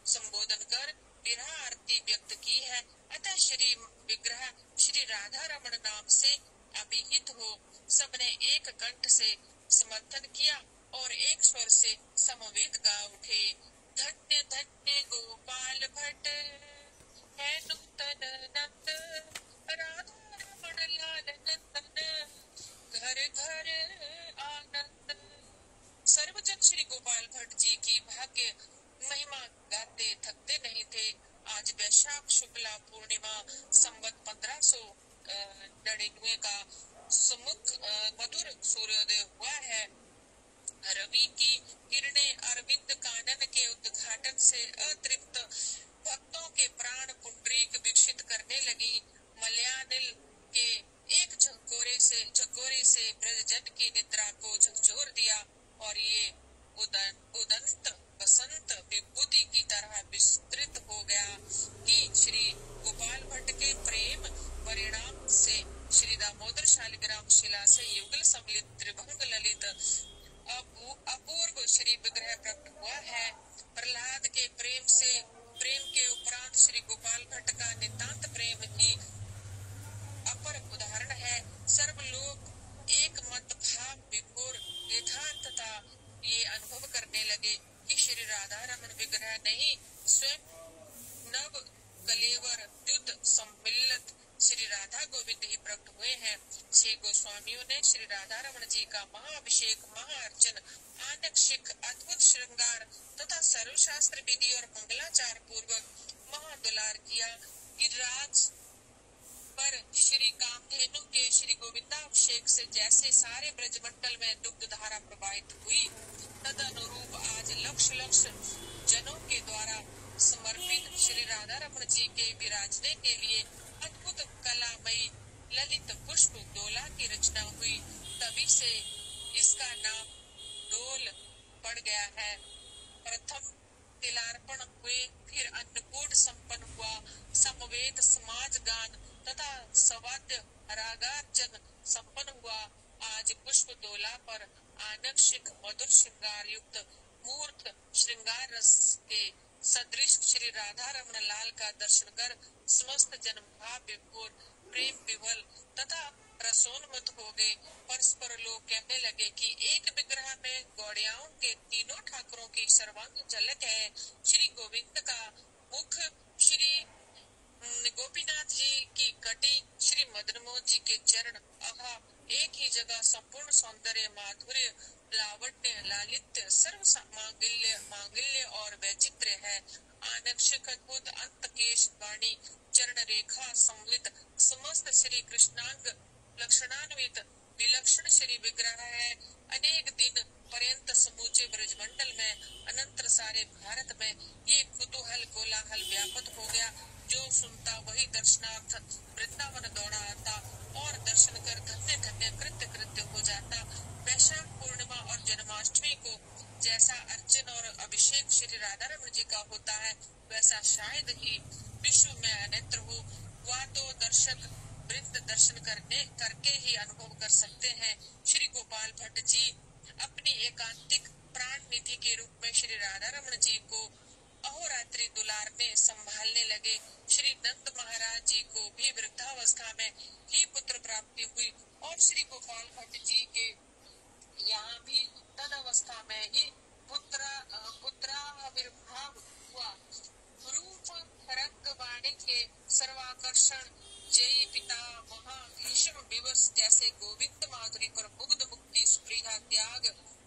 S3: संबोधन कर विरह आरती व्यक्त की है। अतः श्री विग्रह श्री राधा रमण नाम से अभिहित हो सबने एक कंठ से समर्थन किया और एक स्वर से समवेत गा उठे। धन्य धन्य गोपाल भट्ट है नूतन नंद राधा रमण लाल नंदन घर घर आनंद। सर्वजन श्री गोपाल भट्ट जी की भाग्य महिमा गाते थकते नहीं थे। आज वैशाख शुक्ला पूर्णिमा संवत 1599 का सुमुख मधुर सूर्योदय हुआ है। रवि की किरणें अरविंद कानन के उद्घाटन से अतृप्त भक्तों के प्राण पुंडरीक विकसित करने लगी। मलयानिल के एक झकोरे से ब्रजजन की निद्रा को झकझोर दिया और ये उदंत बसंत विभूति की तरह विस्तृत हो गया कि श्री गोपाल भट्ट के प्रेम परिणाम से श्री दामोदर शालिग्राम शिला से युगल सम्मिलित त्रिभंग ललित अपूर्व श्री विग्रह प्रकट हुआ है। प्रहलाद के प्रेम के उपरांत श्री गोपाल भट्ट का नितांत प्रेम ही अपर उदाहरण है। सर्वलोक एक मत भाव विभोर यथार्थता ये अनुभव करने लगे कि श्री राधा रमन विग्रह नहीं स्वयं नव कलेवर द्युत सम्मिलित श्री राधा गोविंद ही प्रकट हुए हैं। 6 गोस्वामियों ने श्री राधा रमन जी का महाअभिषेक महाअर्चन आनक्षिक अद्भुत श्रृंगार तथा सर्वशास्त्र विधि और मंगलाचार पूर्वक महादुलार किया। गिरिराज पर श्री कामधेनु के श्री गोविंदाभिषेक से जैसे सारे ब्रजमंडल में दुग्ध धारा प्रवाहित हुई, तद अनुरूप आज लक्ष लक्ष जनों के द्वारा समर्पित श्री राधा रमन जी के विराजने के लिए अद्भुत कलामयी ललित पुष्प डोला की रचना हुई। तभी से इसका नाम डोल पड़ गया है। प्रथम तिलार्पण हुए, फिर अन्नकूट संपन्न हुआ, समवेत समाज गान तथा सवाद्य रागार्चन संपन्न हुआ। आज पुष्प डोला पर आनक्षिक मधुर श्रृंगार युक्त मूर्त श्रृंगार रस के सदृश श्री राधा रमण लाल का दर्शन कर समस्त जन भाव विभोर प्रेम विवल तथा रसोन्मत हो गए। परस्पर लोग कहने लगे कि एक विग्रह में गौड़ियाओं के तीनों ठाकुरों की सर्वांग झलक है। श्री गोविंद का मुख, श्री गोपीनाथ जी की कटी, श्री मदन मोहन जी के चरण, आहा एक ही जगह संपूर्ण सौंदर्य माधुर्य लावण्य लालित्य सर्व मांगल्य और वैचित्र्य है। आनक्षिक अद्भुत अंत केश वाणी चरण रेखा संवित समस्त श्री कृष्णांग लक्षणान्वित विलक्षण श्री विग्रह है। अनेक दिन पर्यंत समूचे ब्रजमंडल में अनंतर सारे भारत में ये कुतूहल कोलाहल व्याप्त हो गया। जो सुनता वही दर्शनार्थ वृंदावन दौड़ा आता और दर्शन कर धन्य धन्य कृत्य हो जाता। वैशाख पूर्णिमा और जन्माष्टमी को जैसा अर्चन और अभिषेक श्री राधा रमन जी का होता है, वैसा शायद ही विश्व में अन्यत्र हो। वह तो दर्शक वृंद दर्शन करके ही अनुभव कर सकते हैं। श्री गोपाल भट्ट जी अपनी एकांतिक प्राण निधि के रूप में श्री राधा रमन जी को अहोरात्रि दुलारने संभालने लगे। श्री नंद महाराज जी को भी वृद्धावस्था में ही पुत्र प्राप्ति हुई और श्री गोपाल भट्ट जी के यहाँ भी तद अवस्था में ही पुत्राविर्भाव हुआ। रूप रंग वाणी के सर्वाकर्षण जय पिता महाभीषण दिवस जैसे गोविंद माधुरी पर मुग्ध मुक्ति स्पृहा त्याग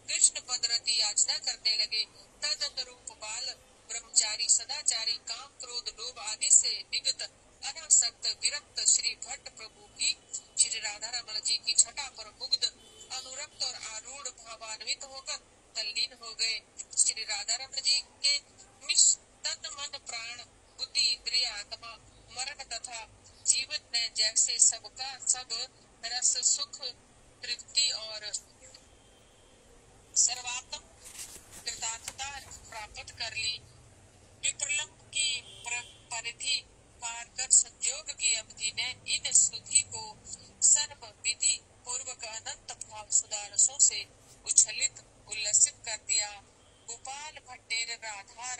S3: कृष्ण पदरति याचना करने लगे। तद अनुरूप बाल ब्रह्मचारी सदाचारी काम क्रोध लोभ आदि से विगत अनासक्त विरक्त श्री भट्ट प्रभु भी श्री राधा रमन जी की छटा पर मुग्ध अनुरक्त और आरूढ़ भावान्वित होकर तल्लीन हो गए। श्री राधा रमन जी के मिश तन मन प्राण बुद्धि इंद्रिय आत्मा मरण तथा जीवन ने जैसे सबका सब रस सुख तृप्ति और सर्वात्म कृतार्थता प्राप्त कर ली। विप्रलंब की परिधि पार कर संयोग की अवधि ने इन सुधि को सर्व विधि पूर्वक अनंत भाव सुधारसों से उच्छलित उल्लसित कर दिया। गोपाल भट्टेर राधा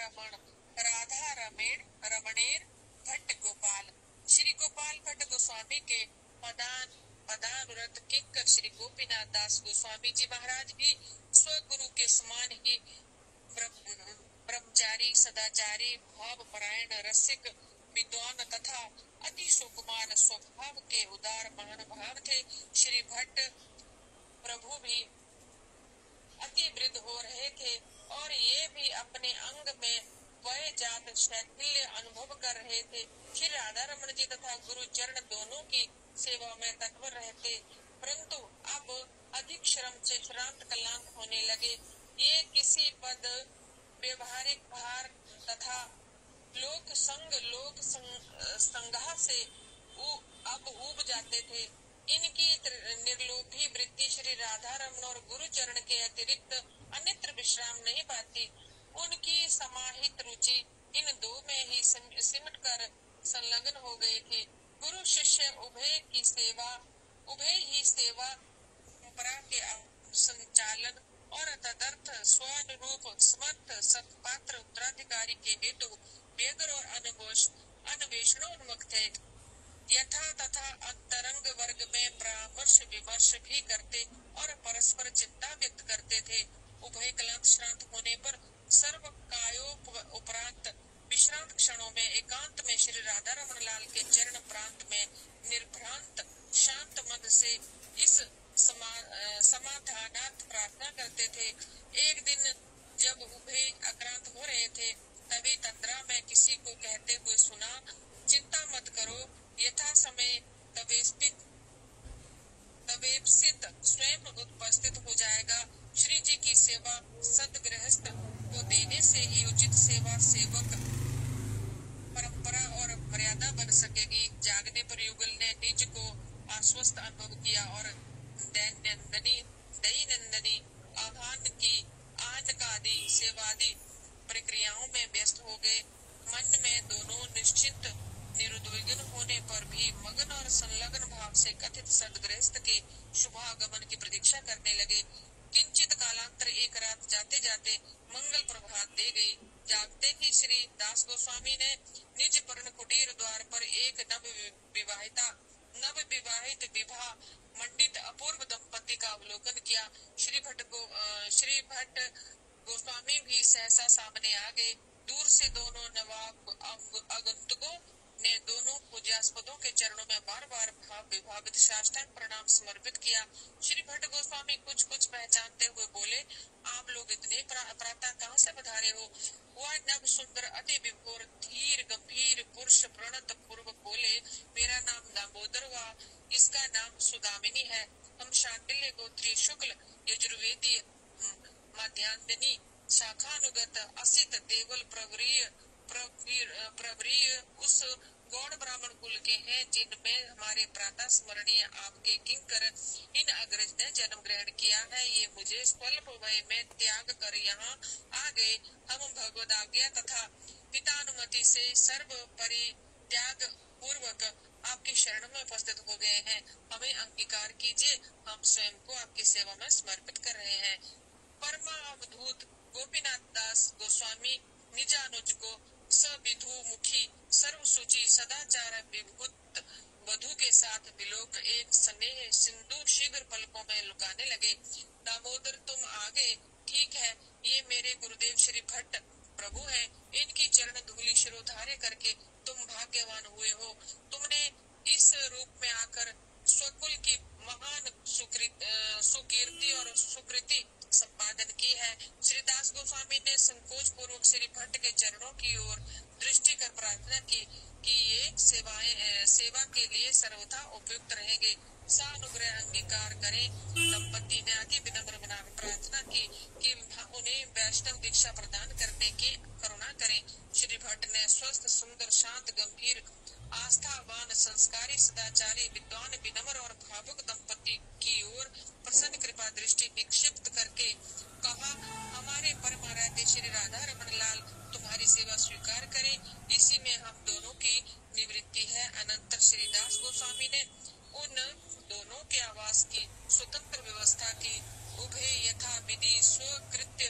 S3: रमणेर भट्ट गोपाल। श्री गोपाल भट्ट गोस्वामी के पदानुरत किंकर श्री गोपीनाथ दास गोस्वामी जी महाराज भी स्वगुरु के समान ही ब्रह्मचारी सदाचारी भावपरायण रसिक विद्वान तथा अति सुकुमार स्वभाव के उदार महानुभाव थे। श्री भट्ट प्रभु भी अति वृद्ध हो रहे थे और ये भी अपने अंग में वह जात शैथिल्य अनुभव कर रहे थे। श्री राधा रमन जी तथा गुरु चरण दोनों की सेवा में तत्पर रहते, परंतु अब अधिक श्रम से श्रांत कलांत होने लगे। ये किसी पद व्यवहारिक भार तथा लोक संग्रह से अब ऊब जाते थे। इनकी निर्लोभी वृत्ति श्री राधा रमन और गुरु चरण के अतिरिक्त अन्यत्र विश्राम नहीं पाती। उनकी समाहित रुचि इन दो में ही सिमट कर संलग्न हो गई थी। गुरु शिष्य उभय ही सेवा परंपरा के संचालन और तदर्थ स्वानुरूप समर्थ सत्पात्र उत्तराधिकारी के हेतु व्यग्र और अन्वेषणोन्मुख थे। यथा तथा अंतरंग वर्ग में परामर्श विमर्श भी करते और परस्पर चिंता व्यक्त करते थे। उभय क्लांत श्रांत होने पर सर्व कायोपरांत विश्रांत क्षणों में एकांत में श्री राधा रमन लाल के चरण प्रांत में निर्भ्रांत शांत मन से इस समाधानार्थ प्रार्थना करते थे। एक दिन जब उभय आक्रांत हो रहे थे, तभी तंद्रा में किसी को कहते हुए सुना, चिंता मत करो, यथा समय तवेप्सित स्वयं उपस्थित हो जाएगा। श्री जी की सेवा सदगृहस्थ को देने से ही उचित सेवा सेवक परंपरा और मर्यादा बन सकेगी। जागने पर युगल ने निज को आश्वस्त अनुभव किया और दैनंदिनी आनकादि सेवादि प्रक्रियाओं में व्यस्त हो गए। मन में दोनों निश्चिंत निरुद्विग्न होने पर भी मगन और संलग्न भाव से कथित सदगृहस्थ के शुभागमन की प्रतीक्षा करने लगे। किंचित कालांतर एक रात जाते जाते मंगल प्रभात दे गई। जागते ही श्री दास गोस्वामी ने निज पर्ण कुटीर द्वार पर एक नव विवाहित विवाह मंडित अपूर्व दंपति का अवलोकन किया। श्री भट्ट गोस्वामी भी सहसा सामने आ गए। दूर से दोनों नवाब आगंतुकों ने दोनों पूज्यास्पदों के चरणों में बार बार भाव विभावित साष्टांग प्रणाम समर्पित किया। श्री भट्ट गोस्वामी कुछ पहचानते हुए बोले, आप लोग इतने प्रातः कहाँ से पधारे हो? वह नव सुंदर अति विभोर धीर गंभीर पुरुष प्रणत पूर्वक बोले, मेरा नाम दामोदर व इसका नाम सुदामिनी है। हम शांडिल्य गोत्री शुक्ल यजुर्वेदी मध्यांदिनी शाखानुगत असित देवल प्रवरीय उस गौड़ ब्राह्मण कुल के हैं, जिनमें हमारे प्रातः स्मरणीय आपके किंकर इन अग्रज ने जन्म ग्रहण किया है। ये मुझे स्वल्प वय में त्याग कर यहाँ आ गए। हम भगवद आज्ञा तथा पितानुमति से सर्व परित्याग पूर्वक आपकी शरण में उपस्थित हो गए हैं। हमें अंगीकार कीजिए, हम स्वयं को आपकी सेवा में समर्पित कर रहे हैं। परमा अवधूत गोपीनाथ दास गोस्वामी निजानुज को सविधु मुखी सर्वसुचि सदाचार विभूत वधु के साथ विलोक एक स्नेह सिंधु शीघ्र पलकों में लुकाने लगे। दामोदर तुम आ गए, ठीक है। ये मेरे गुरुदेव श्री भट्ट प्रभु हैं। इनकी चरण धूलि शिरोधार्य करके तुम भाग्यवान हुए हो। तुमने इस रूप में आकर स्वकुल की महान सुकीर्ति और सुकृति संपादन की है। श्री दास गोस्वामी ने संकोच पूर्वक श्री भट्ट के चरणों की ओर दृष्टि कर प्रार्थना की कि ये सेवा के लिए सर्वथा उपयुक्त रहेंगे। सानुग्रह अंगीकार करें। दंपति ने अति विनम्र बनाकर प्रार्थना की कि उन्हें वैष्णव दीक्षा प्रदान करने की करुणा करें। श्री भट्ट ने स्वस्थ सुंदर शांत गंभीर आस्थावान संस्कारी सदाचारी विद्वान विनम्र और भावुक दंपति की ओर प्रसन्न कृपा दृष्टि निक्षिप्त करके कहा, हमारे परम आराध्य श्री राधा रमन लाल तुम्हारी सेवा स्वीकार करें। इसी में हम दोनों की निवृत्ति है। अनंतर श्री दास गोस्वामी ने उन दोनों के आवास की स्वतंत्र व्यवस्था की। उभय यथा विधि स्वकृत्य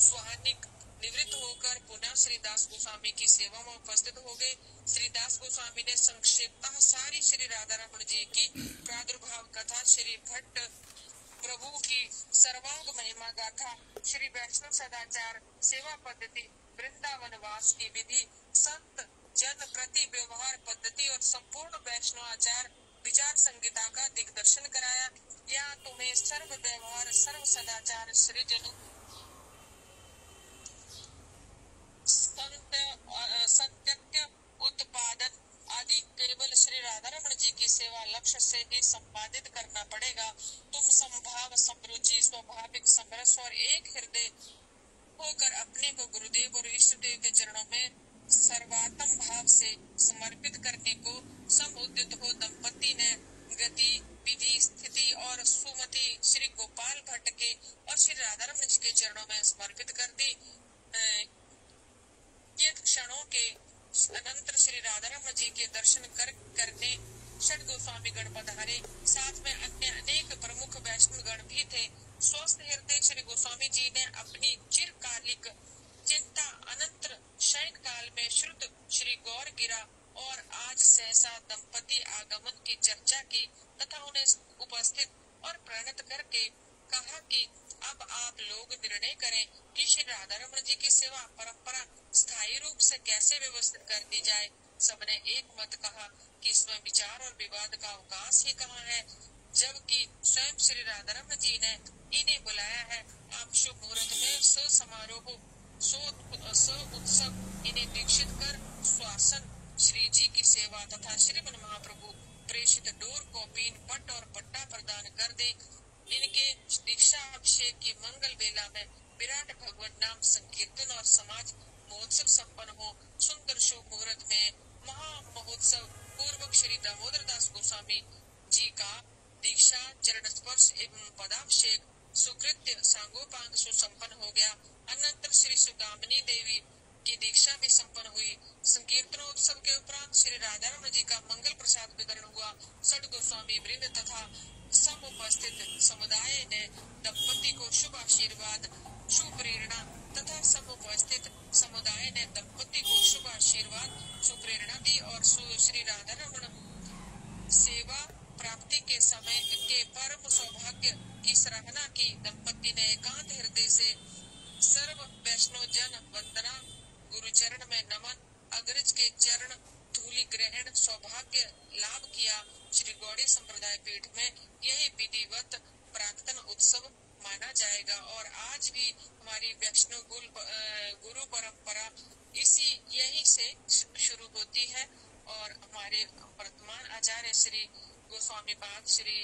S3: स्वाहानिक निवृत्त होकर पुनः श्री दास गोस्वामी की सेवा में उपस्थित हो गए। श्री दास गोस्वामी ने संक्षेपतः सारी श्री राधा रमन जी की प्रादुर्भाव कथा, श्री भट्ट प्रभु की सर्वांग महिमा गाथा, श्री वैष्णव सदाचार सेवा पद्धति वृंदावन वास की विधि, संत जन प्रति व्यवहार पद्धति और संपूर्ण वैष्णव आचार विचार संहिता का दिग्दर्शन कराया। यहाँ तुम्हें सर्व व्यवहार सर्व सदाचार सृजन सत्य उत्पादन आदि केवल श्री राधा रमण जी की सेवा लक्ष्य से ही संपादित करना पड़ेगा। तुम संभाव समरुचि स्वाभाविक समरस और एक हृदय होकर अपने को गुरुदेव और इष्ट देव के चरणों में सर्वात्म भाव से समर्पित करने को समुदित हो। दंपति ने गति विधि स्थिति और सुमति श्री गोपाल भट्ट के और श्री राधा रमण जी के चरणों में समर्पित कर दी। ये क्षणों के अनंतर श्री राधा रमण जी के दर्शन करने षट गोस्वामी गण पधारे। साथ में अन्य अनेक प्रमुख वैष्णव गण भी थे। स्वस्थ हृदय श्री गोस्वामी जी ने अपनी चिरकालिक चिंता अनंतर शयन काल में श्रुत श्री गौर गिरा और आज सहसा दंपति आगमन की चर्चा की तथा उन्हें उपस्थित और प्रणत करके कहा कि अब आप लोग निर्णय करें कि श्री राधा रमण जी की सेवा परंपरा स्थायी रूप से कैसे व्यवस्थित कर दी जाए। सबने एक मत कहा कि इसमें विचार और विवाद का अवकाश ही कहाँ है, जबकि स्वयं श्री राधा रमण जी ने इन्हें बुलाया है। आप शुभ मुहूर्त में समारोह उत्सव इन्हें दीक्षित कर स्वासन श्री जी की सेवा तथा श्रीमन महाप्रभु प्रेषित डोर कौपीन पट और पट्टा प्रदान कर दे। इनके दीक्षा अभिषेक की मंगल बेला में विराट भगवत नाम संकीर्तन और समाज महोत्सव संपन्न हो। सुंदर शुभ मुहूर्त में महा महोत्सव पूर्वक श्री दामोदर दास गोस्वामी जी का दीक्षा चरण स्पर्श एवं पदाभिषेक सुकृत्य सांगोपांग सुसंपन्न हो गया। अनंतर श्री सुदामिनी देवी की दीक्षा भी संपन्न हुई। संकीर्तनोत्सव के उपरांत श्री राधा रमण जी का मंगल प्रसाद वितरण हुआ। षट गोस्वामी वृंद तथा सब उपस्थित समुदाय ने दंपति को शुभ आशीर्वाद सुप्रेरणा तथा सब उपस्थित समुदाय ने दंपति को शुभ आशीर्वाद सुप्रेरणा दी और श्री राधा रमण सेवा प्राप्ति के समय के परम सौभाग्य की सराहना की। दंपति ने एकांत हृदय से सर्व वैष्णव जन वंदना गुरु चरण में नमन अग्रज के चरण धूलि ग्रहण सौभाग्य लाभ किया। श्री गौड़ी संप्रदाय पीठ में यही विधिवत प्राक्तन उत्सव माना जाएगा और आज भी हमारी वैष्णव गुरु परंपरा यही से शुरू होती है। और हमारे वर्तमान आचार्य श्री गोस्वामी पाद श्री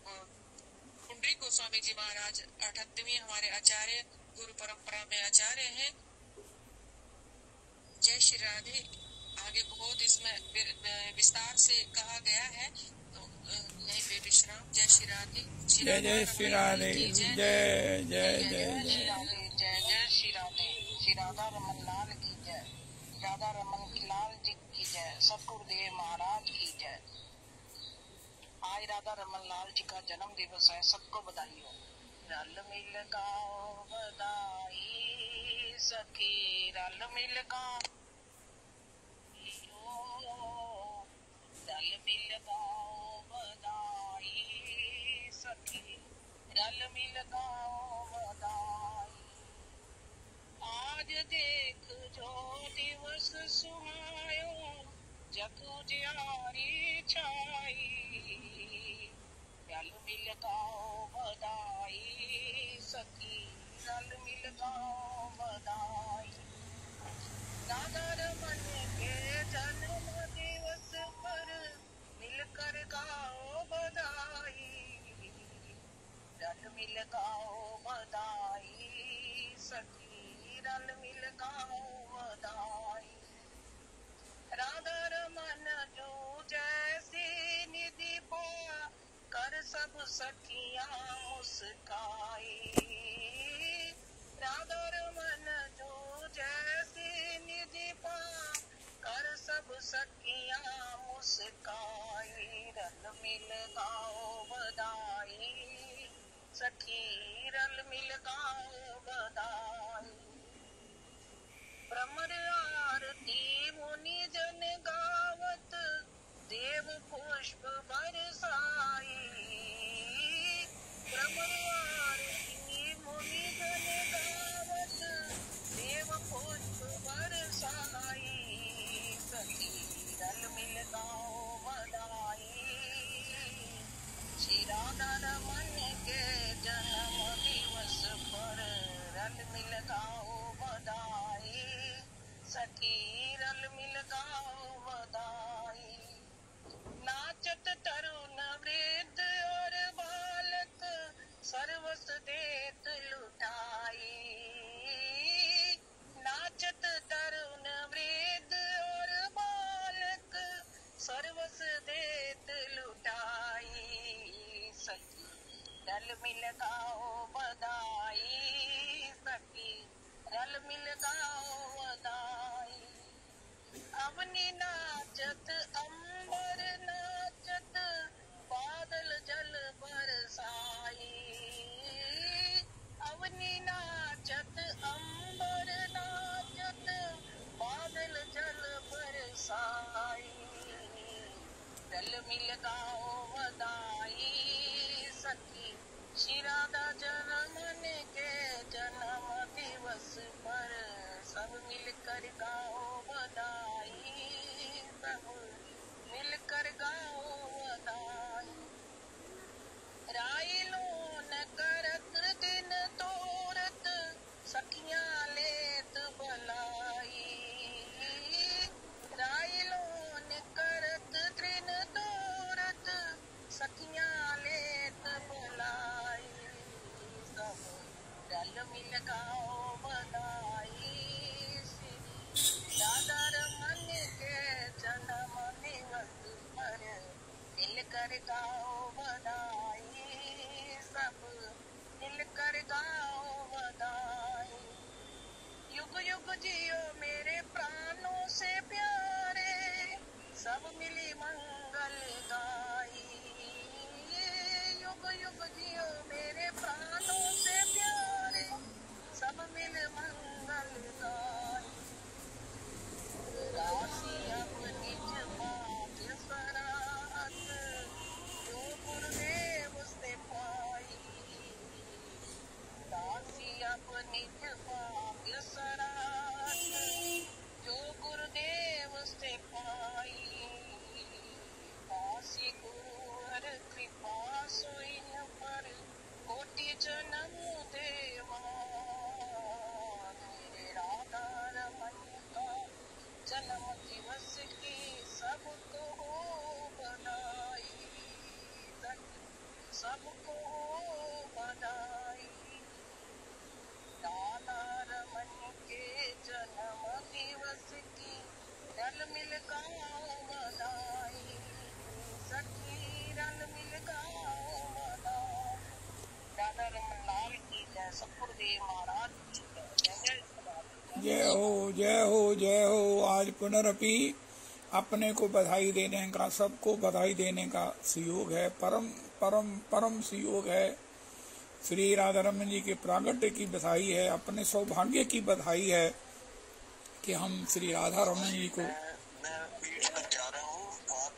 S3: पुंडरीक गोस्वामी जी महाराज 38वें हमारे आचार्य गुरु परंपरा में आचार्य हैं। जय श्री राधे। आगे बहुत इसमें विस्तार से कहा गया है, तो यहीं पे विश्राम। जय श्री राधे।
S1: जय जय श्री राधे। जय जय जय जय
S3: जय जय श्री राधे। श्री राधा रमन लाल की जय। राधा रमन लाल जी की जय। सतगुरुदेव महाराज की जय। आज राधा रमन लाल जी का जन्म दिवस है, सबको बधाई हो। रल मिल गाओ बधाई सखी, रल मिल गाओ, रल मिल गाओ बधाई सखी, रल मिल गाओ बधाई। आज देख जो दिवस सुहायो, जग उजियारी छाई, रल मिल गाओ बधाई सखी, रल मिल गाओ बधाई। राधा रमन के जन्म दिवस पर मिलकर गाओ बधाई, रल मिल गाओ बधाई सखी, रल मिल गाओ बधाई। राधा रमन जो जैसी निधि पा कर सब सखियां मुस्काई, राधा रमन जो जैसी निधि पा कर सब सखियां मुस्काई, रल मिल गाओ बधाई सखी, रल मिल गाओ बधाई। भ्रमर आरती मुनि जन गावत, देव पुष्प बरसाई, भ्रमर आरती मुनि जन गावत, देव पुष्प मिल गाओ बधाई, सखी रल मिल गाओ बधाई। नाचत तरुण वृद्ध और बालक, सर्वस देत लुटाई। नाचत तरुण वृद्ध और बालक, सर्वस देत लुटाई। सखी रल मिल गाओ बधाई, सखी रल मिल गाओ बधाई। अवनी नाचत अंबर नाचत, बादल जल बरसाई। अवनी नाचत अंबर नाचत, बादल जल बरसाई। रल मिल गाओ बधाई, सखी श्री राधा जन्मन के जन्म दिवस पर, सब मिलकर गाओ बधाई, सब मिलकर गाओ बधाई। राइलोन करत दिन तोरत, सखियां लेत बलाई। राइलोन करत दिन तोरत, सखियां लेत बलाई। सब रल मिल गाओ बधाई, श्री राधा रमन के जन्म दिवस पर, मिलकर गाओ बधाई, सब मिलकर गाओ बधाई। युग युग जियो मेरे प्राणों से प्यारे, सब मिली मंगल गाई। युग युग जियो मेरे प्राणों से प्यारे, सब मिल मंगल गाई। राशि अब निज भाग्य सराहत, जो गुरुदेव से पाई। राशि अब निज भाग्य सराहत, जो गुरुदेव से पाई। काशी गुरुवर कृपा सोई न पर, कोटि जन्म देवा। मेरे राधा रमन का जन्म दिवस की सबको हो बधाई, सबको हो बधाई। राधा रमन के जन्म दिवस की रल मिल गाओ बधाई, सखी रल मिल गाओ बधाई। राधा रमन लाल की जय, सतगुरुदेव महाराज की जय। जय जय सदाशिव।
S1: जय हो जय हो जय हो। आज पुनरपि अपने को बधाई देने का, सबको बधाई देने का सुयोग है, परम परम परम सुयोग है। श्री राधा रमन जी के प्रागट्य की बधाई है, अपने सौभाग्य की बधाई है कि हम श्री राधा रमन जी को।
S6: मैं पीठ पर जा रहा हूँ, आप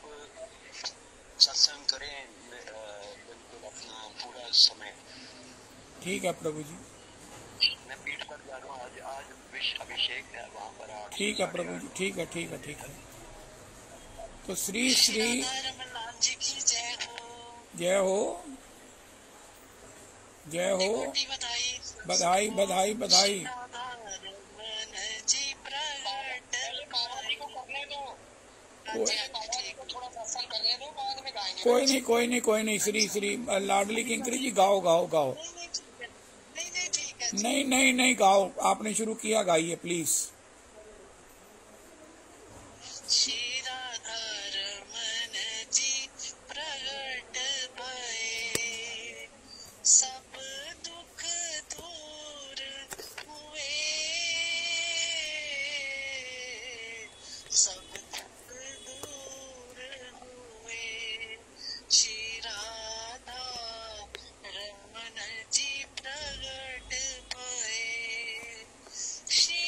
S6: सत्संग करें बिल्कुल अपना पूरा समय।
S1: ठीक है प्रभु जी,
S6: मैं पीठ पर जा रहा हूँ, आज अभिषेक है वहाँ पर।
S1: ठीक है प्रभु जी, ठीक है ठीक है ठीक है। तो श्री श्री
S3: रमन लाल जी की जय हो,
S1: जय हो जय हो।
S3: बधाई
S1: बधाई बधाई बधाई।
S3: राधा रमन जी प्रगट को करने दो, थोड़ा सत्संग करने दो, बाद में गाएंगे।
S1: कोई नहीं कोई नहीं कोई नहीं। श्री श्री लाडली किंकरी जी गाओ गाओ गाओ।
S3: नहीं ठीक है।
S1: नहीं नहीं नहीं गाओ, आपने शुरू किया, गाइए प्लीज।
S3: श्री राधा रमन जी प्रगट भये, सब दुख दूर हुए, सब दुख दूर हुए। श्री राधा रमन जी प्रगट भये, श्री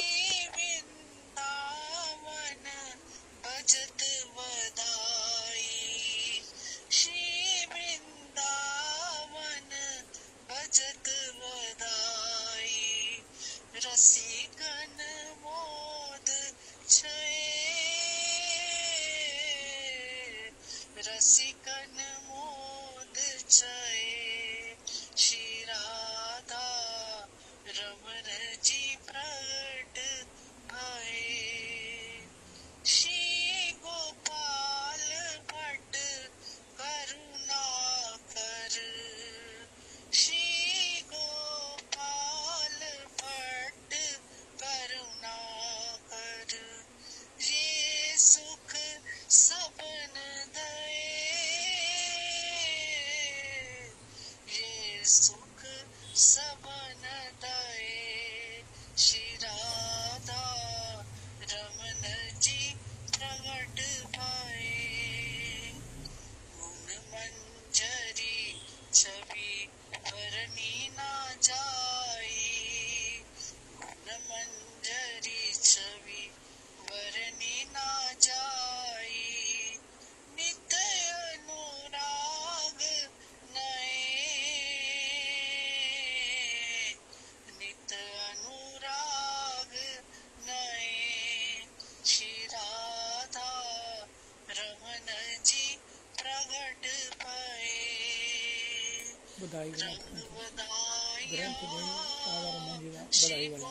S1: बधाई
S3: रंग बधाइया
S1: ग्रंथ बधाई वाला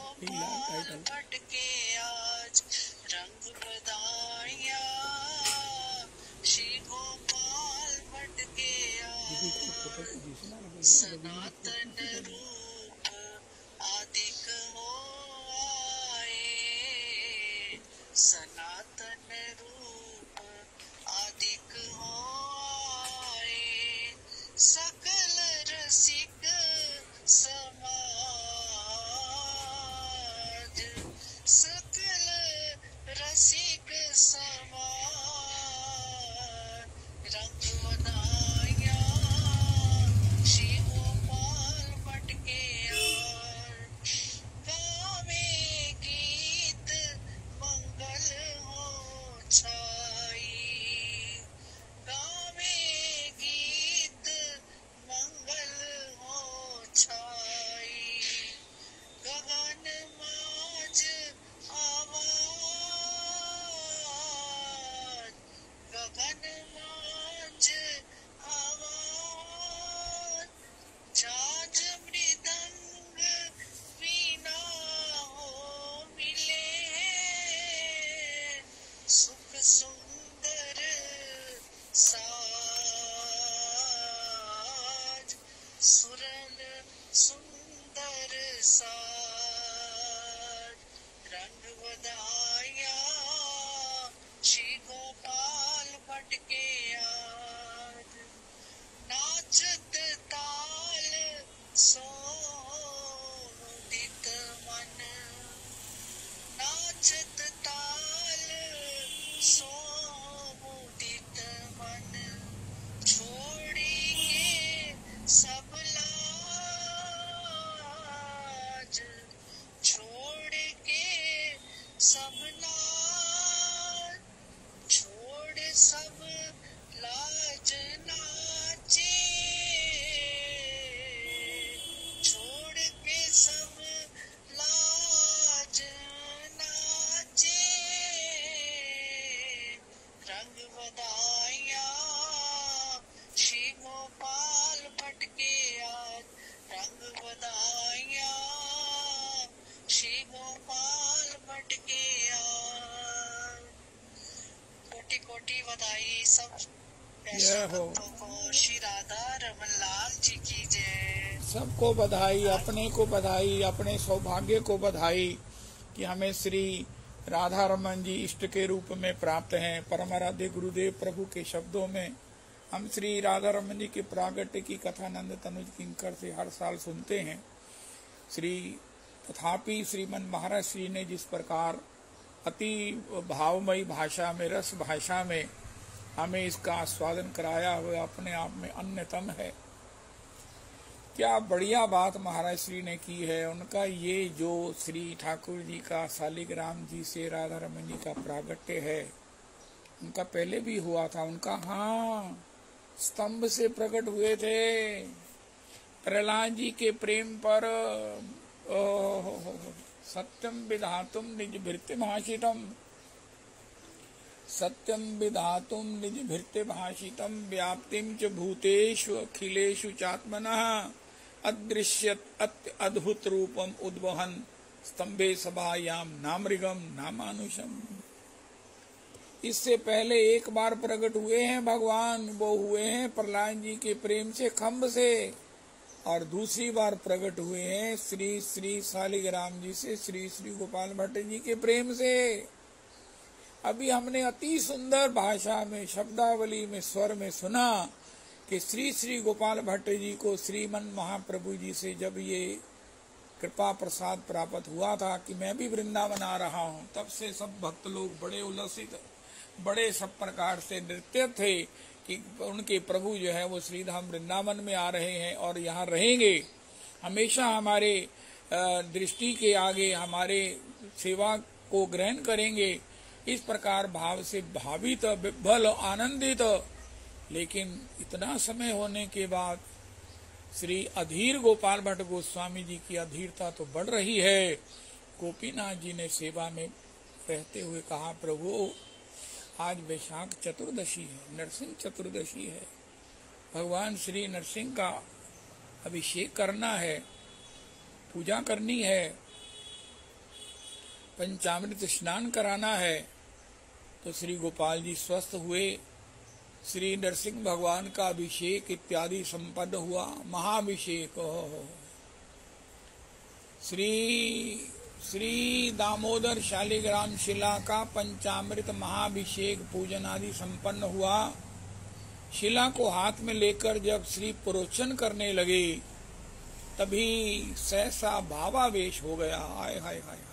S1: टाइटल
S3: भटके आज रंग बधाइया श्री गोपाल भटके आज सनातन रूप आदिक हो आए सनातन रूप आदिक हो आए सकल रसिक समाज सकल रसिक समाज रंग बधाइया श्री गोपाल भटके गावे गीत मंगल हो छाई गावे गीत मंगल हो छाई गगन माज आवाज गगन माज आवाज झांझ मृदंग वीणा हो मिले सुख सुंदर साज सुरन सुंदर साज रंग बधाइया श्री गोपाल भटके आज नाचत ताल सोदित मन नाचत ताल सोदित मन छोड़ी के सब लाज छोड़ के सब लाज छोड़ सब लाज नाचे छोड़ के सब लाज नाचे रंग बधाइया श्री गोपाल भटके आज रंग बधाइया श्री गोपाल भटके आज कोटि कोटि बधाई सब
S1: जय हो।
S3: भक्तों को श्री राधा रमन लाल जी की जय।
S1: सबको बधाई, अपने को बधाई, अपने सौभाग्य को बधाई कि हमें श्री राधा रमन जी इष्ट के रूप में प्राप्त हैं। परम आराध्य गुरुदेव प्रभु के शब्दों में हम श्री राधा रमन जी के प्रागट्य की कथा नंद तनुज किंकर से हर साल सुनते हैं। तथापि श्रीमन महाराज श्री ने जिस प्रकार अति भावमयी भाषा में, रस भाषा में हमें इसका आस्वादन कराया हुआ अपने आप में अन्यतम है। क्या बढ़िया बात महाराज श्री ने की है। उनका ये जो श्री ठाकुर जी का शालिग्राम जी से राधा रमन जी का प्रागट्य है, उनका पहले भी हुआ था। उनका स्तंभ से प्रकट हुए थे प्रहलाद जी के प्रेम पर। सत्यम विधातुम निज भृत्य भाषितम, सत्यम विधातुम निज भृत्य भाषितम, व्याप्तिम च भूतेषु अखिलेषु चात्मनः, अदृश्यत अद्भुत रूपम उद्वहन स्तंभे सभायाम नामृगम नामानुषम। इससे पहले एक बार प्रकट हुए हैं भगवान, वो हुए हैं प्रहलाद जी के प्रेम से खम्भ से, और दूसरी बार प्रकट हुए हैं श्री श्री शालिग्राम जी से, श्री श्री गोपाल भट्ट जी के प्रेम से। अभी हमने अति सुंदर भाषा में, शब्दावली में, स्वर में सुना कि श्री श्री गोपाल भट्ट जी को श्रीमन महाप्रभु जी से जब ये कृपा प्रसाद प्राप्त हुआ था कि मैं भी वृंदावन आ रहा हूँ, तब से सब भक्त लोग बड़े उल्लसित, बड़े सब प्रकार से नृत्य थे कि उनके प्रभु जो है वो श्रीधाम वृंदावन में आ रहे हैं और यहाँ रहेंगे, हमेशा हमारे दृष्टि के आगे हमारे सेवा को ग्रहण करेंगे। इस प्रकार भाव से भावित, विभ्वल, आनंदित। लेकिन इतना समय होने के बाद श्री अधीर गोपाल भट्ट गोस्वामी जी की अधीरता तो बढ़ रही है। गोपीनाथ जी ने सेवा में रहते हुए कहा, प्रभु आज वैशाख चतुर्दशी है, नरसिंह चतुर्दशी है, भगवान श्री नरसिंह का अभिषेक करना है, पूजा करनी है, पंचामृत स्नान कराना है। तो श्री गोपाल जी स्वस्थ हुए, श्री नरसिंह भगवान का अभिषेक इत्यादि संपन्न हुआ, महाअभिषेक। श्री दामोदर शालिग्राम शिला का पंचामृत महाअभिषेक पूजन आदि संपन्न हुआ। शिला को हाथ में लेकर जब श्री पुरोचन करने लगे, तभी सहसा भावावेश हो गया। हाय हाय हाय हाय।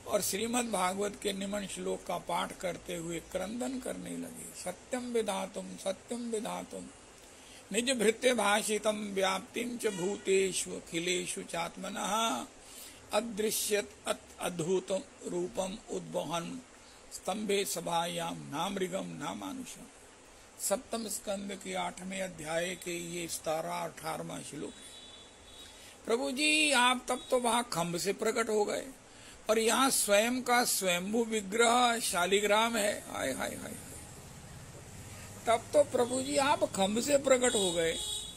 S1: और श्रीमद् भागवत के निमन श्लोक का पाठ करते हुए क्रंदन करने लगे। सत्यम विधातुम निज भृत्य भाषितम व्याप्तिं च भूतेषु अखिलेषु चात्मनः अदृश्यत अद्भुतम रूपम उद्वहन स्तंभे सभायाम नामृगम नामानुषम। सप्तम स्कंद के 8वें अध्याय के ये 17-18वां श्लोक। प्रभु जी आप तब तो वहां खम्भ से प्रकट हो गए और यहाँ स्वयं का स्वयंभू विग्रह शालिग्राम है। हाय हाय हाय। तब तो प्रभु जी आप खम्भ से प्रकट हो गए।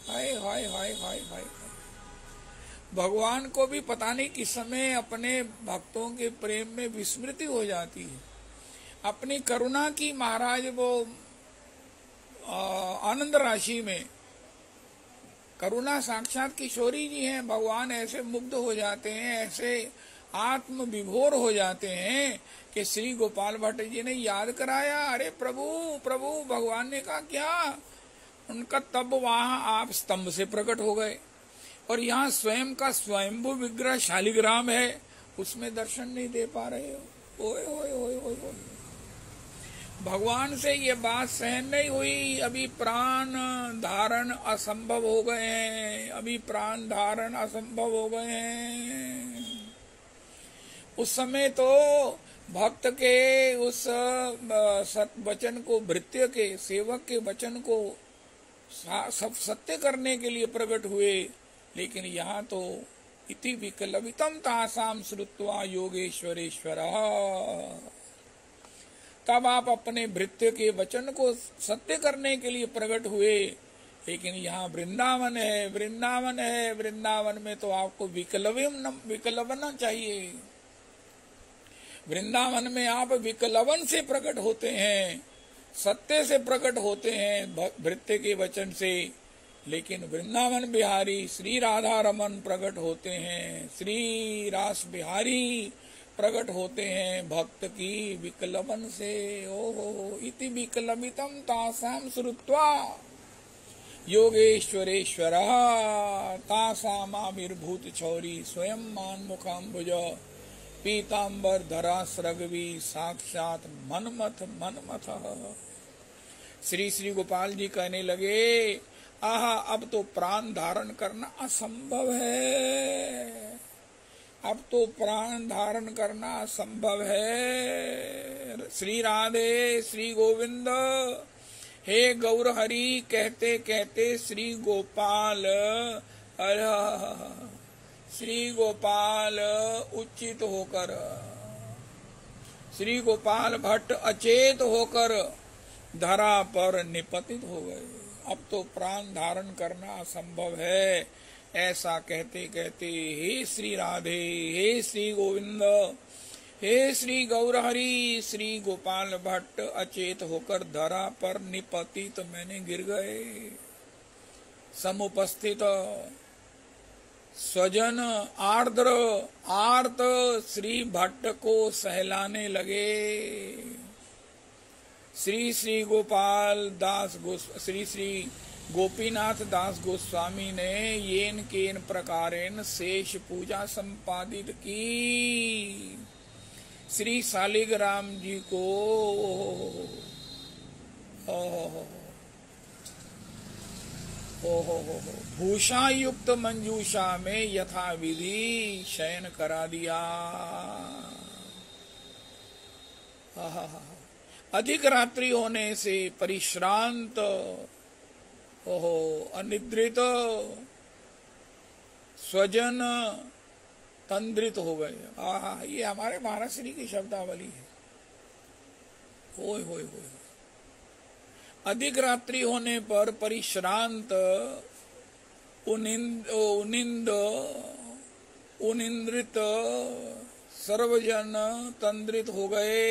S1: हाय हाय हाय हाय हाय। भगवान को भी पता नहीं किस समय अपने भक्तों के प्रेम में विस्मृति हो जाती है। अपनी करुणा की महाराज वो आनंद राशि में करुणा साक्षात किशोरी जी हैं। भगवान ऐसे मुग्ध हो जाते हैं, ऐसे आत्म विभोर हो जाते हैं कि श्री गोपाल भट्ट जी ने याद कराया, अरे प्रभु प्रभु। भगवान ने कहा क्या? उनका तब वहां आप स्तंभ से प्रकट हो गए और यहाँ स्वयं का स्वयंभू विग्रह शालिग्राम है, उसमें दर्शन नहीं दे पा रहे हो। ओए ओए ओए ओए ओए। भगवान से ये बात सहन नहीं हुई। अभी प्राण धारण असंभव हो गए हैं, अभी प्राण धारण असंभव हो गए हैं। उस समय तो भक्त के उस वचन को, भृत्य के सेवक के वचन को सब सत्य करने के लिए प्रकट हुए। लेकिन यहाँ तो इति विकलवितम तासाम श्रुत्वा योगेश्वरेश्वर। तब आप अपने भृत्य के वचन को सत्य करने के लिए प्रकट हुए। लेकिन यहाँ वृंदावन है, वृंदावन है, वृंदावन में तो आपको विकलवना चाहिए। वृंदावन में आप विकलवन से प्रकट होते हैं, सत्य से प्रकट होते हैं भृत्य के वचन से। लेकिन वृंदावन बिहारी श्री राधा रमन प्रकट होते हैं, श्री रास बिहारी प्रकट होते हैं भक्त की विकलवन से। ओहो इति विकलवितम तासाम श्रुत्वा योगेश्वरेश्वर तासाम आविर्भूत छौरी स्वयं मानमुखाम्बुज पीताम्बर धरा स्रगवी साक्षात मनमथ। श्री श्री गोपाल जी कहने लगे, आहा अब तो प्राण धारण करना असंभव है, अब तो प्राण धारण करना असंभव है। श्री राधे श्री गोविंद हे गौर हरि कहते कहते श्री गोपाल उचित होकर, श्री गोपाल भट्ट अचेत होकर धरा पर निपतित हो गए। अब तो प्राण धारण करना असंभव है। ऐसा कहते कहते हे श्री राधे, हे श्री गोविंद, हे श्री गौरहरि, श्री गोपाल भट्ट अचेत होकर धरा पर निपतित मैंने गिर गए। समुपस्थित स्वजन आर्द्र आर्त श्री भट्ट को सहलाने लगे। श्री श्री गोपाल दास श्री श्री गोपीनाथ दास गोस्वामी ने येन केन प्रकारेण शेष पूजा संपादित की। श्री शालिग्राम जी को भूषा युक्त मंजूषा में यथा विधि शयन करा दिया। अधिक रात्रि होने से परिश्रांत अनिद्रित स्वजन तंद्रित हो गए। ये हमारे महाराज श्री की शब्दावली है। होय होय होय। अधिक रात्रि होने पर परिश्रांत उनिंद्रित सर्वजन तंद्रित हो गए।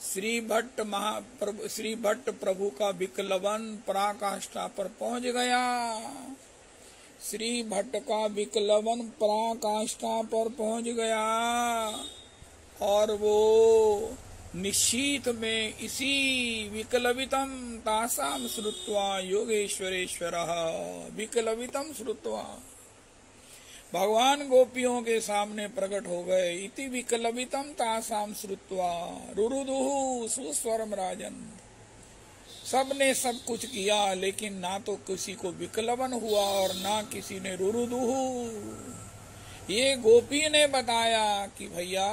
S1: श्री भट्ट प्रभु का विकलवन पराकाष्ठा पर पहुंच गया। श्री भट्ट का विकलवन पराकाष्ठा पर पहुंच गया और वो निश्चित में इसी विकलवितम तासाम श्रुत्वा योगेश्वरेश्वरः विकलवितम श्रुत्वा भगवान गोपियों के सामने प्रकट हो गए। इति विकलवितम तासाम श्रुत्वा रुरुदुहु सुस्वरम राजन। सबने सब कुछ किया लेकिन ना तो किसी को विकलवन हुआ और ना किसी ने रुरुदुहु। ये गोपी ने बताया कि भैया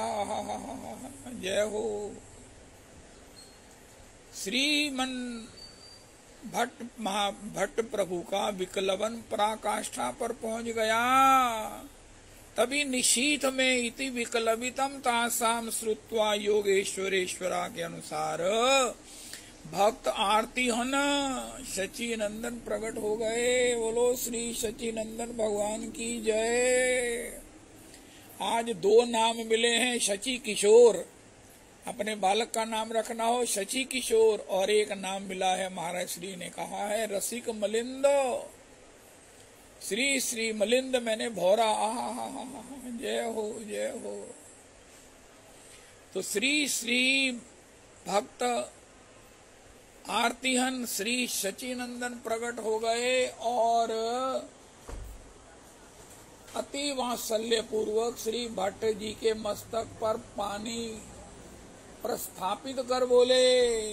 S1: जय हो। श्रीमन भट्ट प्रभु का विकलवन पराकाष्ठा पर पहुंच गया। तभी निशीथ में इति विकलवितम तासाम श्रुत्वा योगेश्वरेश्वरा के अनुसार भक्त आरती हन शची नंदन प्रकट हो गए। बोलो श्री शची नंदन भगवान की जय। आज दो नाम मिले हैं, शची किशोर। अपने बालक का नाम रखना हो शची किशोर, और एक नाम मिला है महाराज श्री ने कहा है रसिक मलिंद। श्री श्री मलिंद मैंने भौरा। जय हो जय हो। तो श्री श्री भक्त आरतीहन श्री शचीनंदन प्रकट हो गए और अति वात्सल्य पूर्वक श्री भट्ट जी के मस्तक पर पानी प्रस्थापित कर बोले।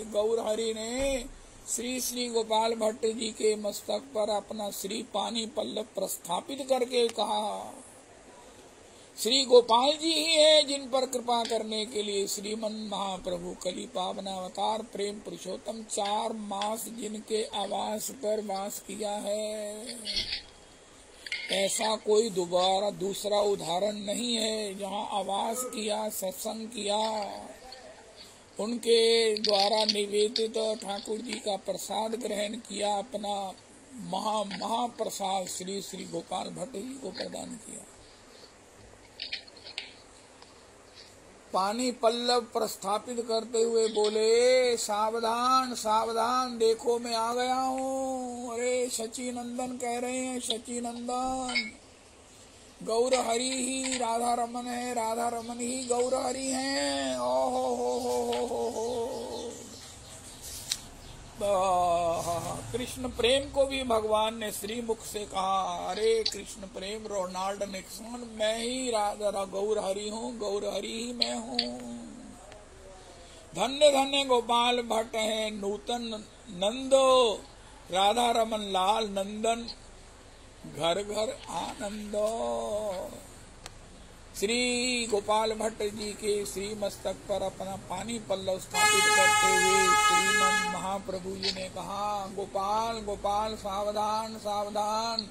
S1: गौरहरि ने श्री श्री गोपाल भट्ट जी के मस्तक पर अपना श्री पानी पल्लव प्रस्थापित करके कहा, श्री गोपाल जी ही है जिन पर कृपा करने के लिए श्रीमन महाप्रभु कली पावनावतार प्रेम पुरुषोत्तम 4 मास जिनके आवास पर वास किया है। ऐसा कोई दूसरा उदाहरण नहीं है जहाँ आवास किया, सत्संग किया, उनके द्वारा निवेदित ठाकुर जी का प्रसाद ग्रहण किया, अपना महाप्रसाद श्री श्री गोपाल भट्ट जी को प्रदान किया। पानी पल्लव प्रस्थापित करते हुए बोले, सावधान सावधान, देखो मैं आ गया हूँ। अरे शची नंदन कह रहे हैं, शची नंदन। गौर हरि ही राधा रमन है, राधा रमन ही गौर हरि हैं। ओहो हो। कृष्ण प्रेम को भी भगवान ने श्रीमुख से कहा, अरे कृष्ण प्रेम रोनाल्ड निक्सन, मैं ही राधा गौर हरि हूँ, गौर हरि ही मैं हूँ। धन्य धन्य गोपाल भट्ट है नूतन नंदो, राधा रमन लाल नंदन घर घर आनंदो। श्री गोपाल भट्ट जी के श्री मस्तक पर अपना पानी पल्लव स्थापित करते हुए श्रीमन महाप्रभु जी ने कहा, गोपाल गोपाल सावधान सावधान,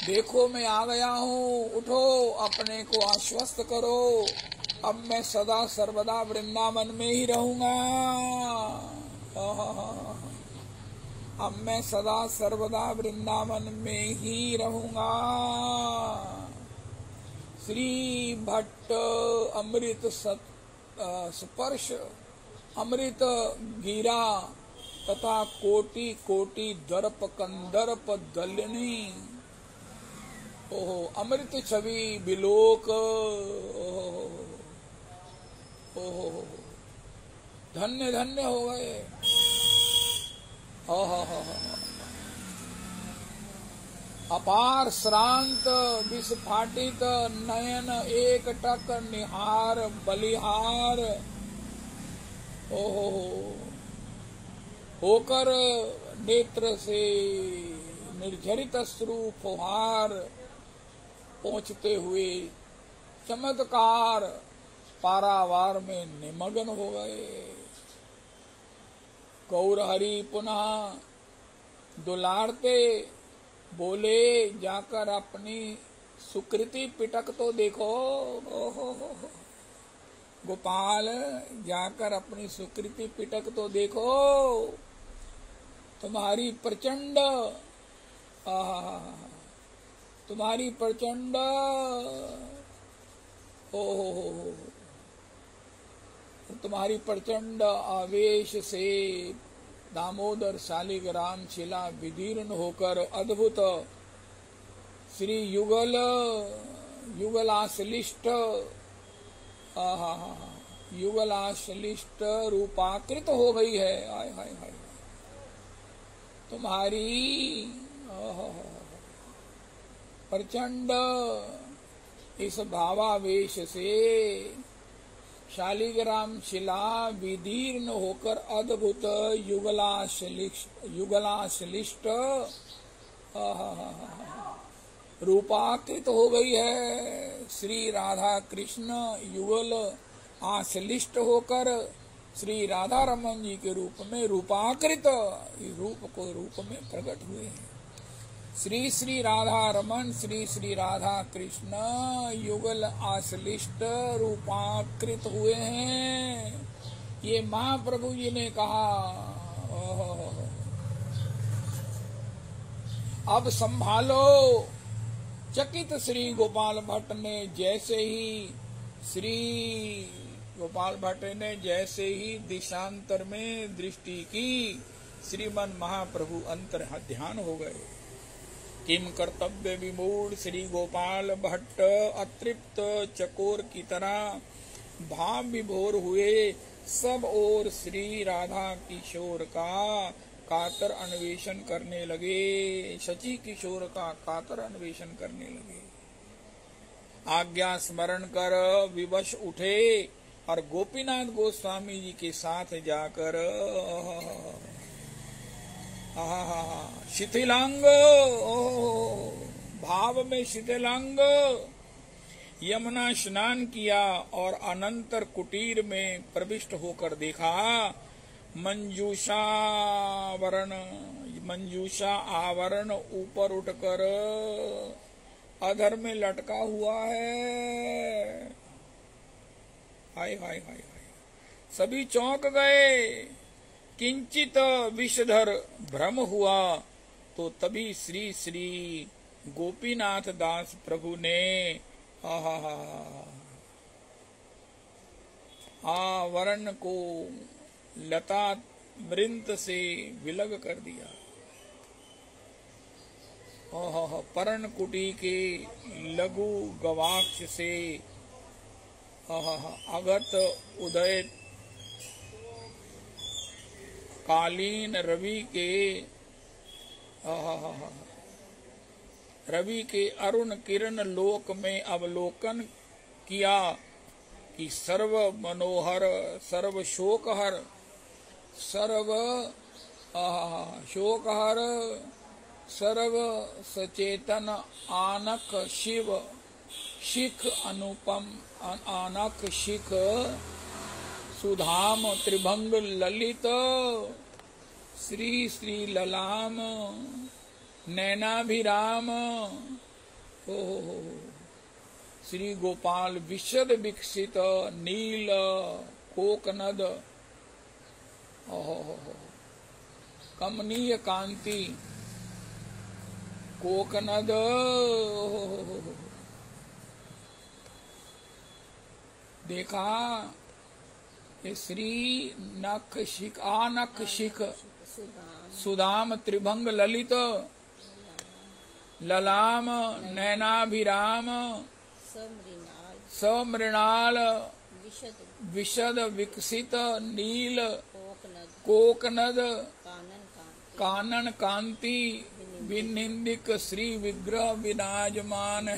S1: देखो मैं आ गया हूँ, उठो अपने को आश्वस्त करो, अब मैं सदा सर्वदा वृंदावन में ही रहूंगा। अब मैं सदा सर्वदा वृंदावन में ही रहूंगा। श्री भट्ट अमृत स्पर्श अमृत गिरा तथा कोटि कोटि दर्प कंदर्प दलनी। ओहो अमृत छवि बिलोक। ओहो धन्य धन्य हो गए। अपार श्रांत विस्फाटित नयन एक टक निहार बलिहार। ओहो होकर नेत्र से निर्झरित अश्रु फुहार पहुंचते हुए चमत्कार पारावार में निमग्न हो गए। गौर हरि पुनः दुलारते बोले, जाकर अपनी सुकृति पिटक तो देखो। ओहो गोपाल जाकर अपनी सुकृति पिटक तो देखो। तुम्हारी प्रचंड तुम्हारी प्रचंड हो तुम्हारी प्रचंड आवेश से दामोदर शालिग्राम शिला विदीर्ण होकर अद्भुत श्री युगलाश्लिष्ट युगलाश्लिष्ट रूपाकृत हो गई है। हाय हाय हाय तुम्हारी प्रचंड इस भावावेश से शालिग्राम शिला विदीर्ण होकर अद्भुत युगलाश्लिष्ट रूपाकृत हो गई है। श्री राधा कृष्ण युगल आश्लिष्ट होकर श्री राधा रमन जी के रूप में रूपाकृत रूप में प्रकट हुए हैं। श्री श्री राधा रमन श्री श्री राधा कृष्ण युगल आश्लिष्ट रूपाकृत हुए हैं। ये महाप्रभु जी ने कहा। अब संभालो। चकित श्री गोपाल भट्ट ने जैसे ही दिशांतर में दृष्टि की, श्रीमन महाप्रभु अंतर ध्यान हो गए। किम कर्तव्य विमूढ़ श्री गोपाल भट्ट अतृप्त चकोर की तरह भाव विभोर हुए, सब ओर श्री राधा किशोर का कातर अन्वेषण करने लगे। शची किशोर का कातर अन्वेषण करने लगे। आज्ञा स्मरण कर विवश उठे और गोपीनाथ गोस्वामी जी के साथ जाकर शिथिलांग भाव में शिथिलांग यमुना स्नान किया और अनंतर कुटीर में प्रविष्ट होकर देखा मंजूषा आवरण ऊपर उठकर अधर में लटका हुआ है। हाय हाय हाय हाय सभी चौंक गए। किंचित विषधर भ्रम हुआ तो तभी श्री श्री गोपीनाथ दास प्रभु ने आवरण को लता मृंत से विलग कर दिया। पर्णकुटी के लघु गवाक्ष से अगत उदय कालीन रवि के अरुण किरण लोक में अवलोकन किया कि सर्व मनोहर सर्व शोकहर सर्व सचेतन आनक शिव शिख अनुपम आनक शिख सुधाम त्रिभंग ललित श्री श्री ललाम नैनाभिराम श्री गोपाल विशद विकसित नील कोकनद कमनीय कांति कोकनद देखा ये श्री नख शिख आनख शिख सुदाम त्रिभंग ललित ललाम नैनाभिराम समृणाल विशद विकसित नील कोकनद कानन कांति विनिंदिक श्री विग्रह विराजमान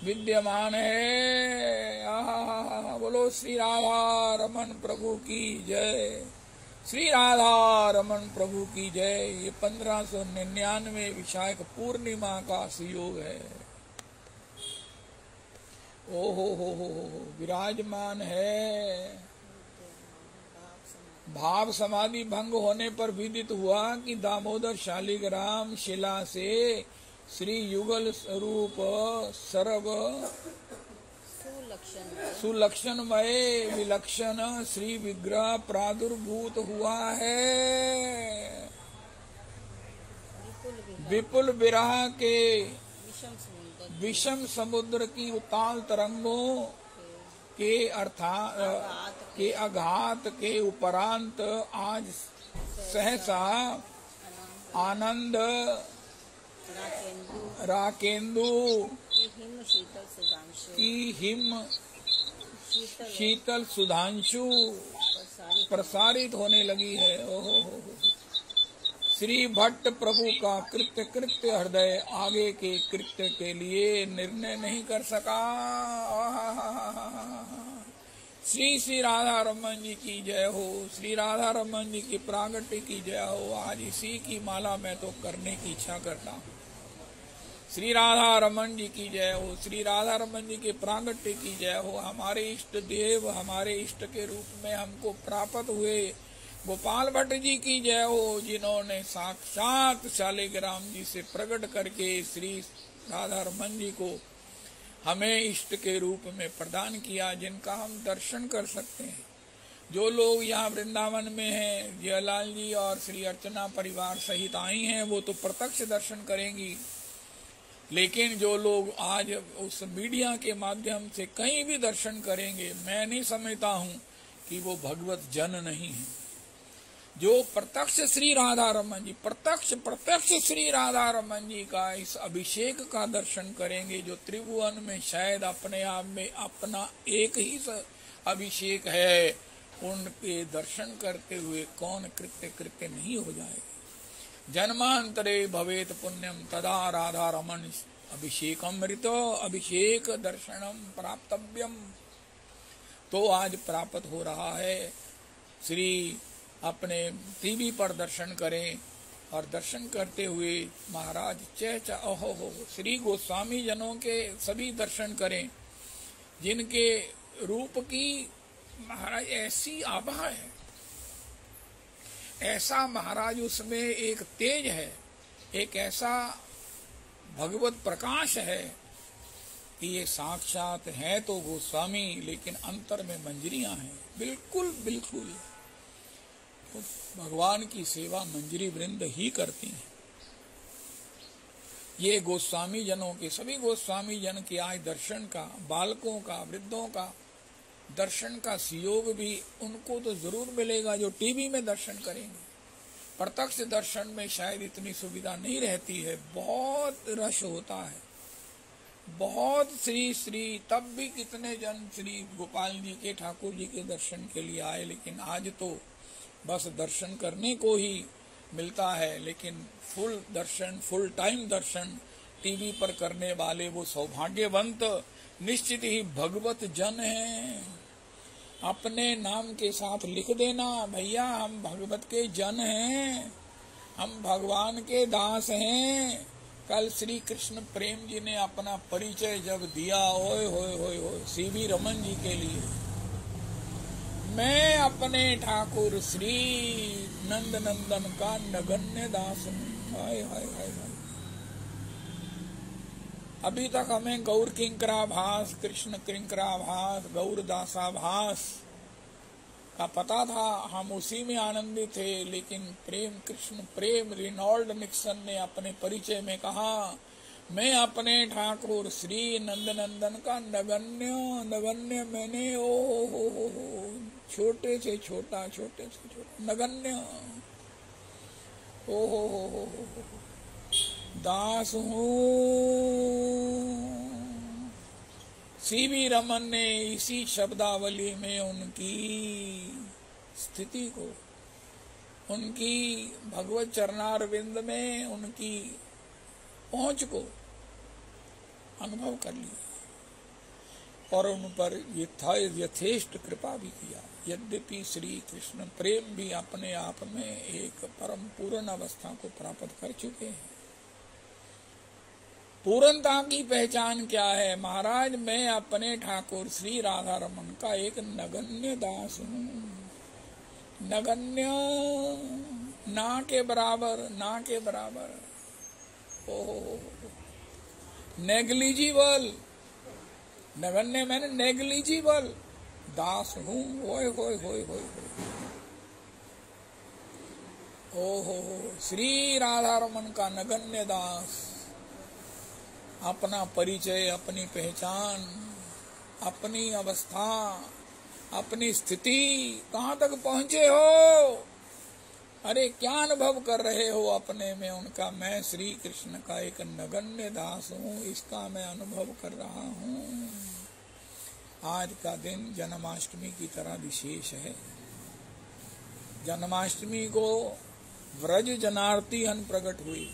S1: विद्यमान है। बोलो श्री राधा रमन प्रभु की जय। श्री राधा रमन प्रभु की जय। ये 1599 विशाख पूर्णिमा का सुयोग है। ओहो हो विराजमान है। भाव समाधि भंग होने पर विदित हुआ कि दामोदर शालिग्राम शिला से श्री युगल स्वरूप सर्व सुलक्षणमय विलक्षण श्री विग्रह प्रादुर्भूत हुआ है। विपुल विरह के विषम समुद्र की उताल तरंगों के के आघात के उपरांत आज सहसा आनंद राकेंदु की हिम शीतल सुधांशु प्रसारित होने लगी है। ओहो हो। श्री भट्ट प्रभु का कृत्य कृत्य हृदय आगे के कृत्य के लिए निर्णय नहीं कर सका। श्री श्री राधा रमन जी की जय हो। श्री राधा रमन जी की प्रागट्य की जय हो। आज इसी की माला मैं तो करने की इच्छा करता हूँ। श्री राधा रमन जी की जय हो। श्री राधा रमन जी के प्रागट्य की जय हो। हमारे इष्ट देव हमारे इष्ट के रूप में हमको प्राप्त हुए गोपाल भट्ट जी की जय हो, जिन्होंने साक्षात शालिग्राम जी से प्रकट करके श्री राधा रमन जी को हमें इष्ट के रूप में प्रदान किया, जिनका हम दर्शन कर सकते हैं। जो लोग यहाँ वृंदावन में हैं, जयलाल जी और श्री अर्चना परिवार सहित आई हैं, वो तो प्रत्यक्ष दर्शन करेंगी। लेकिन जो लोग आज उस मीडिया के माध्यम से कहीं भी दर्शन करेंगे, मैं नहीं समझता हूँ कि वो भगवत जन नहीं है। जो प्रत्यक्ष श्री राधा रमन जी प्रत्यक्ष श्री राधा रमन जी का इस अभिषेक का दर्शन करेंगे, जो त्रिभुवन में शायद अपने आप में अपना एक ही अभिषेक है, उनके दर्शन करते हुए कौन कृत्य कृत्य नहीं हो जाएगा। जन्मांतरे भवेत पुण्यम तदा राधा रमन अभिषेकमृत अभिषेक दर्शनम प्राप्तव्यम। तो आज प्राप्त हो रहा है। श्री अपने टीवी पर दर्शन करें और दर्शन करते हुए महाराज चह ओहो हो। श्री गोस्वामी जनों के सभी दर्शन करें, जिनके रूप की महाराज ऐसी आभा है, ऐसा महाराज उसमें एक तेज है, एक ऐसा भगवत प्रकाश है कि ये साक्षात है तो गोस्वामी, लेकिन अंतर में मंजरियां हैं। बिल्कुल बिल्कुल तो भगवान की सेवा मंजरी वृंद ही करती हैं। ये गोस्वामी जनों के सभी गोस्वामी जन के आज दर्शन का, बालकों का, वृद्धों का दर्शन का सुयोग भी उनको तो जरूर मिलेगा जो टीवी में दर्शन करेंगे। प्रत्यक्ष दर्शन में शायद इतनी सुविधा नहीं रहती है, बहुत रश होता है, बहुत श्री तब भी कितने जन श्री गोपाल जी के, ठाकुर जी के दर्शन के लिए आए। लेकिन आज तो बस दर्शन करने को ही मिलता है, लेकिन फुल दर्शन, फुल टाइम दर्शन टीवी पर करने वाले वो सौभाग्यवंत निश्चित ही भगवत जन हैं। अपने नाम के साथ लिख देना, भैया हम भगवत के जन हैं, हम भगवान के दास हैं। कल श्री कृष्ण प्रेम जी ने अपना परिचय जब दिया, ओए होए होए होए, सीवी रमन जी के लिए, मैं अपने ठाकुर श्री नंद नंदन का नगण्य दास हूँ। हाय हाय हाय हाय। अभी तक हमें गौर किंकराभास, कृष्ण किंकराभास, गौर दासाभास का पता था, हम उसी में आनंदित थे। लेकिन प्रेम, कृष्ण प्रेम, रिनॉल्ड निक्सन ने अपने परिचय में कहा, मैं अपने ठाकुर श्री नंदनंदन का नगण्य मैंने ओ छोटे से छोटा नगण्य ओ हो दास हूँ। सीवी रमन ने इसी शब्दावली में उनकी स्थिति को, उनकी भगवत चरणारविंद में उनकी पहुंच को अनुभव कर लिया और उन पर यथेष्ट कृपा भी किया। यद्यपि श्री कृष्ण प्रेम भी अपने आप में एक परम पूर्ण अवस्था को प्राप्त कर चुके हैं। पूर्णता की पहचान क्या है? महाराज मैं अपने ठाकुर श्री राधा रमन का एक नगण्य दास हूँ। नगण्य, ना के बराबर, ना के बराबर, ओहो, नेग्लिजिबल, नगण्य मैंने नेग्लिजिबल दास हूँ। होय होय होय होय ओहो श्री राधा रमन का नगण्य दास। अपना परिचय, अपनी पहचान, अपनी अवस्था, अपनी स्थिति कहाँ तक पहुँचे हो? अरे क्या अनुभव कर रहे हो अपने में उनका? मैं श्री कृष्ण का एक नगण्य दास हूँ, इसका मैं अनुभव कर रहा हूँ। आज का दिन जन्माष्टमी की तरह विशेष है। जन्माष्टमी को व्रज जनारती अन प्रकट हुई।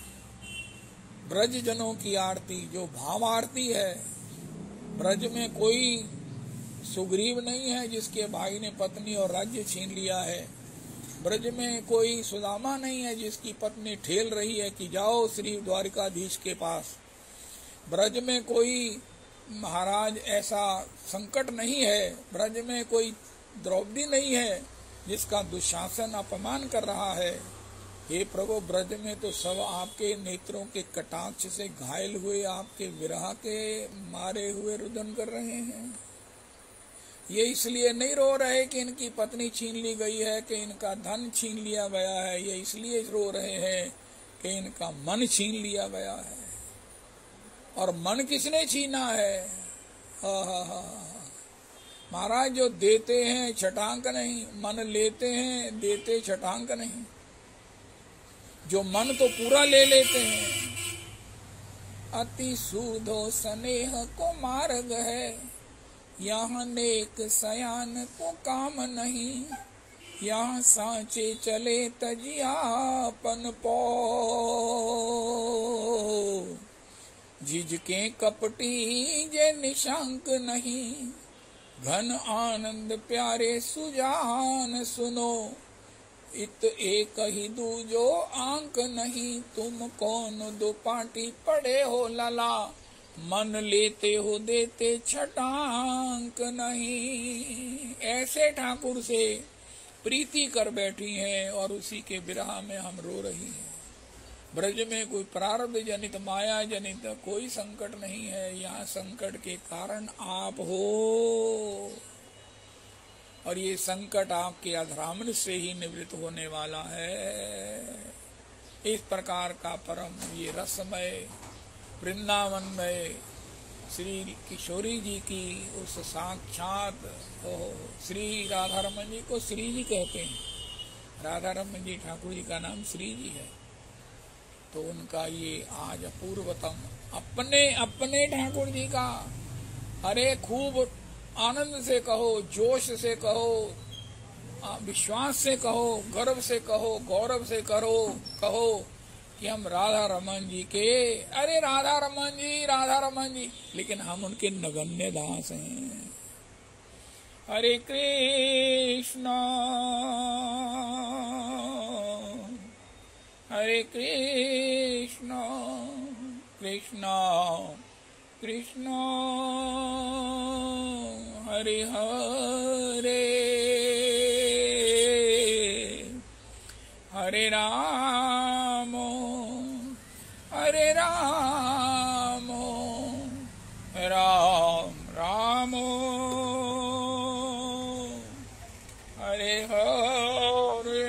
S1: ब्रज जनों की आरती जो भाव आरती है। ब्रज में कोई सुग्रीव नहीं है जिसके भाई ने पत्नी और राज्य छीन लिया है। ब्रज में कोई सुदामा नहीं है जिसकी पत्नी ठेल रही है कि जाओ श्री द्वारिकाधीश के पास। ब्रज में कोई महाराज ऐसा संकट नहीं है। ब्रज में कोई द्रौपदी नहीं है जिसका दुशासन अपमान कर रहा है। हे प्रभु, ब्रज में तो सब आपके नेत्रों के कटाक्ष से घायल हुए, आपके विरह के मारे हुए रुदन कर रहे हैं। ये इसलिए नहीं रो रहे कि इनकी पत्नी छीन ली गई है, कि इनका धन छीन लिया गया है। ये इसलिए रो रहे हैं कि इनका मन छीन लिया गया है। और मन किसने छीना है? महाराज, जो देते हैं छटांक नहीं, मन लेते हैं देते छटांक नहीं। जो मन तो पूरा ले लेते हैं। अति सूधो स्नेह को मार्ग है, यहाँ नेक सयान को काम नहीं। यहाँ सांचे चले तजियापन पो, झिझके कपटी जे निशंक नहीं। घन आनंद प्यारे सुजान सुनो, इत एक ही दूजो आंक नहीं। तुम कौन दो पाटी पड़े हो लला, मन लेते हो देते छटांक नहीं। ऐसे ठाकुर से प्रीति कर बैठी हैं और उसी के विरह में हम रो रही हैं। ब्रज में कोई प्रारब्ध जनित माया जनित कोई संकट नहीं है। यहाँ संकट के कारण आप हो और ये संकट आपके अधरामृत से ही निवृत्त होने वाला है। इस प्रकार का परम ये रसमय वृंदावन में श्री किशोरी जी की उस साक्षात श्री राधा रमन जी को श्री जी कहते हैं। राधा रमन जी ठाकुर जी का नाम श्री जी है। तो उनका ये आज अपूर्वतम अपने ठाकुर जी का, अरे खूब आनंद से कहो, जोश से कहो, विश्वास से कहो, गर्व से कहो, गौरव से कहो कि हम राधा रमन जी के, अरे राधा रमन जी, लेकिन हम उनके नगण्य दास हैं। हरे कृष्णा हरे कृष्णा कृष्णा कृष्णा हरे हरे हरे राम राम राम हरे हरे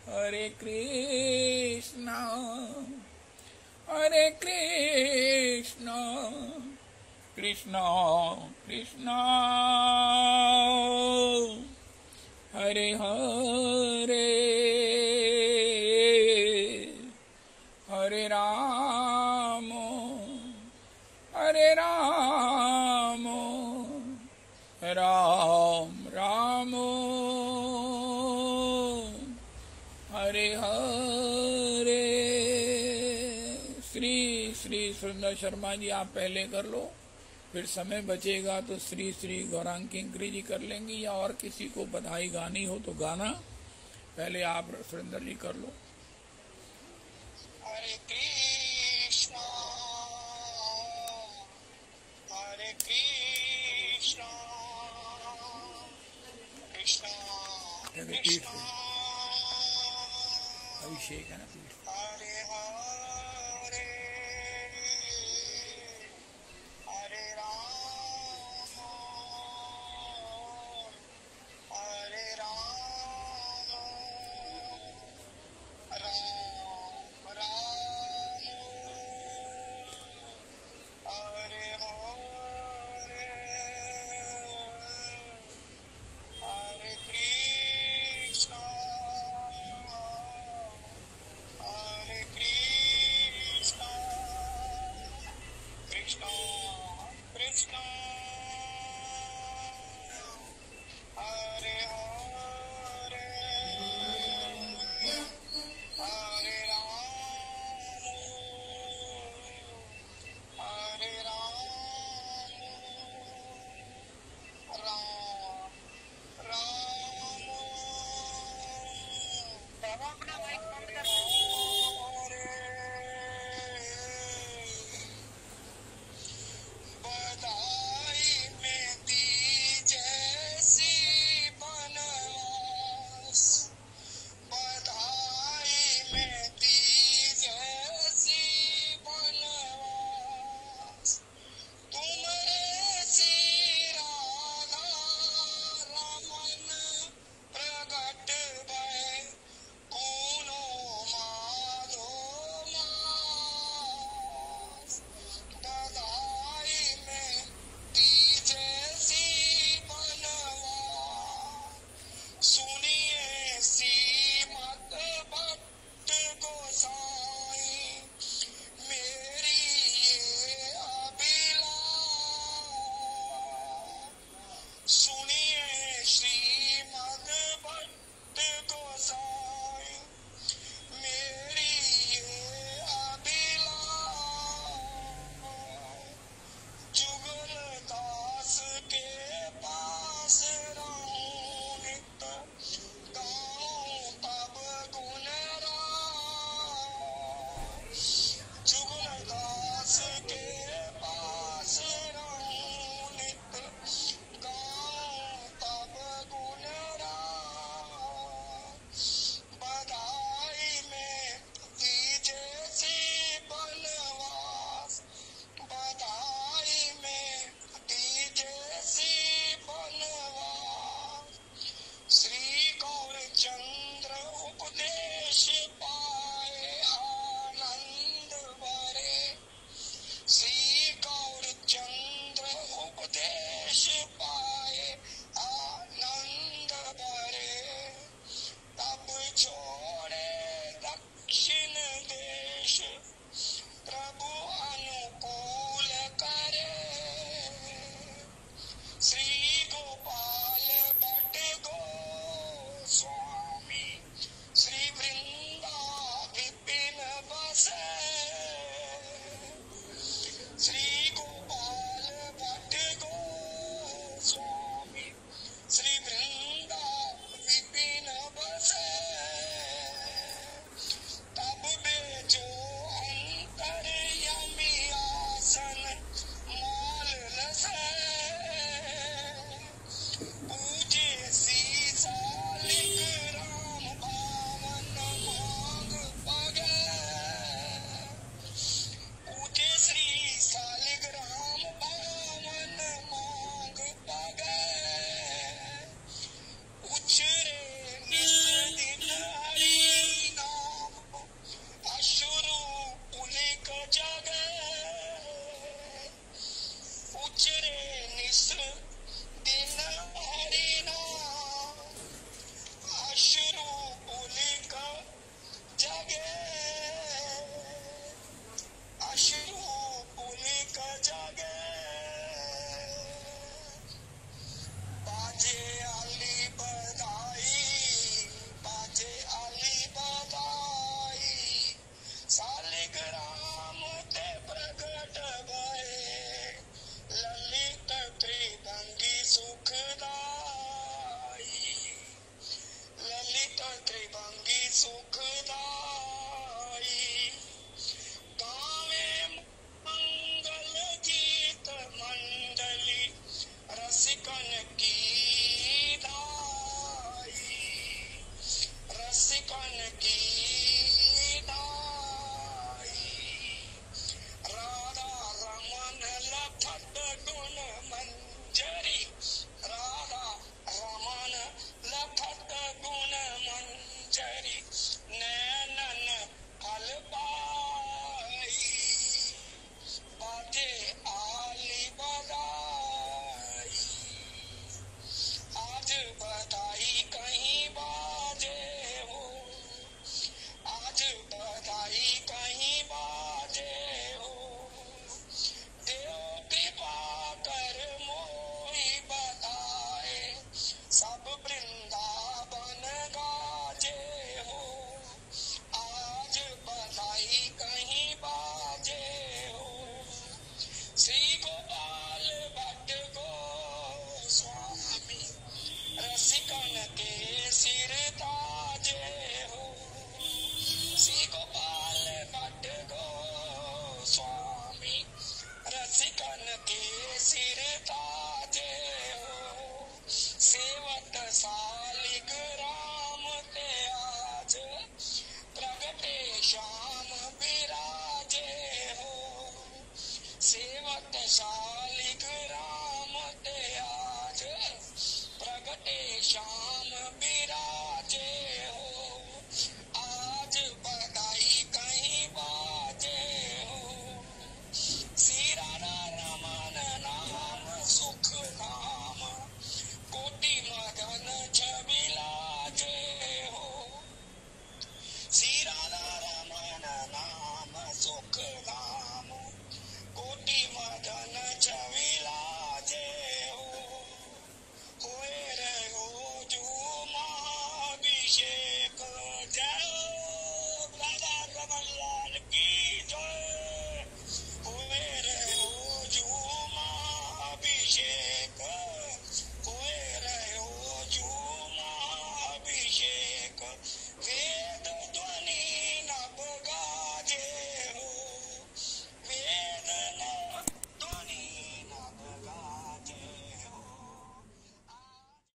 S1: हरे कृष्णा कृष्णा कृष्णा हरे हरे हरे राम राम राम हरे हरे। श्री सुंदर शर्मा जी आप पहले कर लो, फिर समय बचेगा तो श्री श्री गौरांगी जी कर लेंगी, या और किसी को बधाई गानी हो तो गाना। पहले आप सुरेंद्र जी कर लो।
S6: हरे कृष्णा कृष्णा कृष्णा
S1: अभिषेक है ना।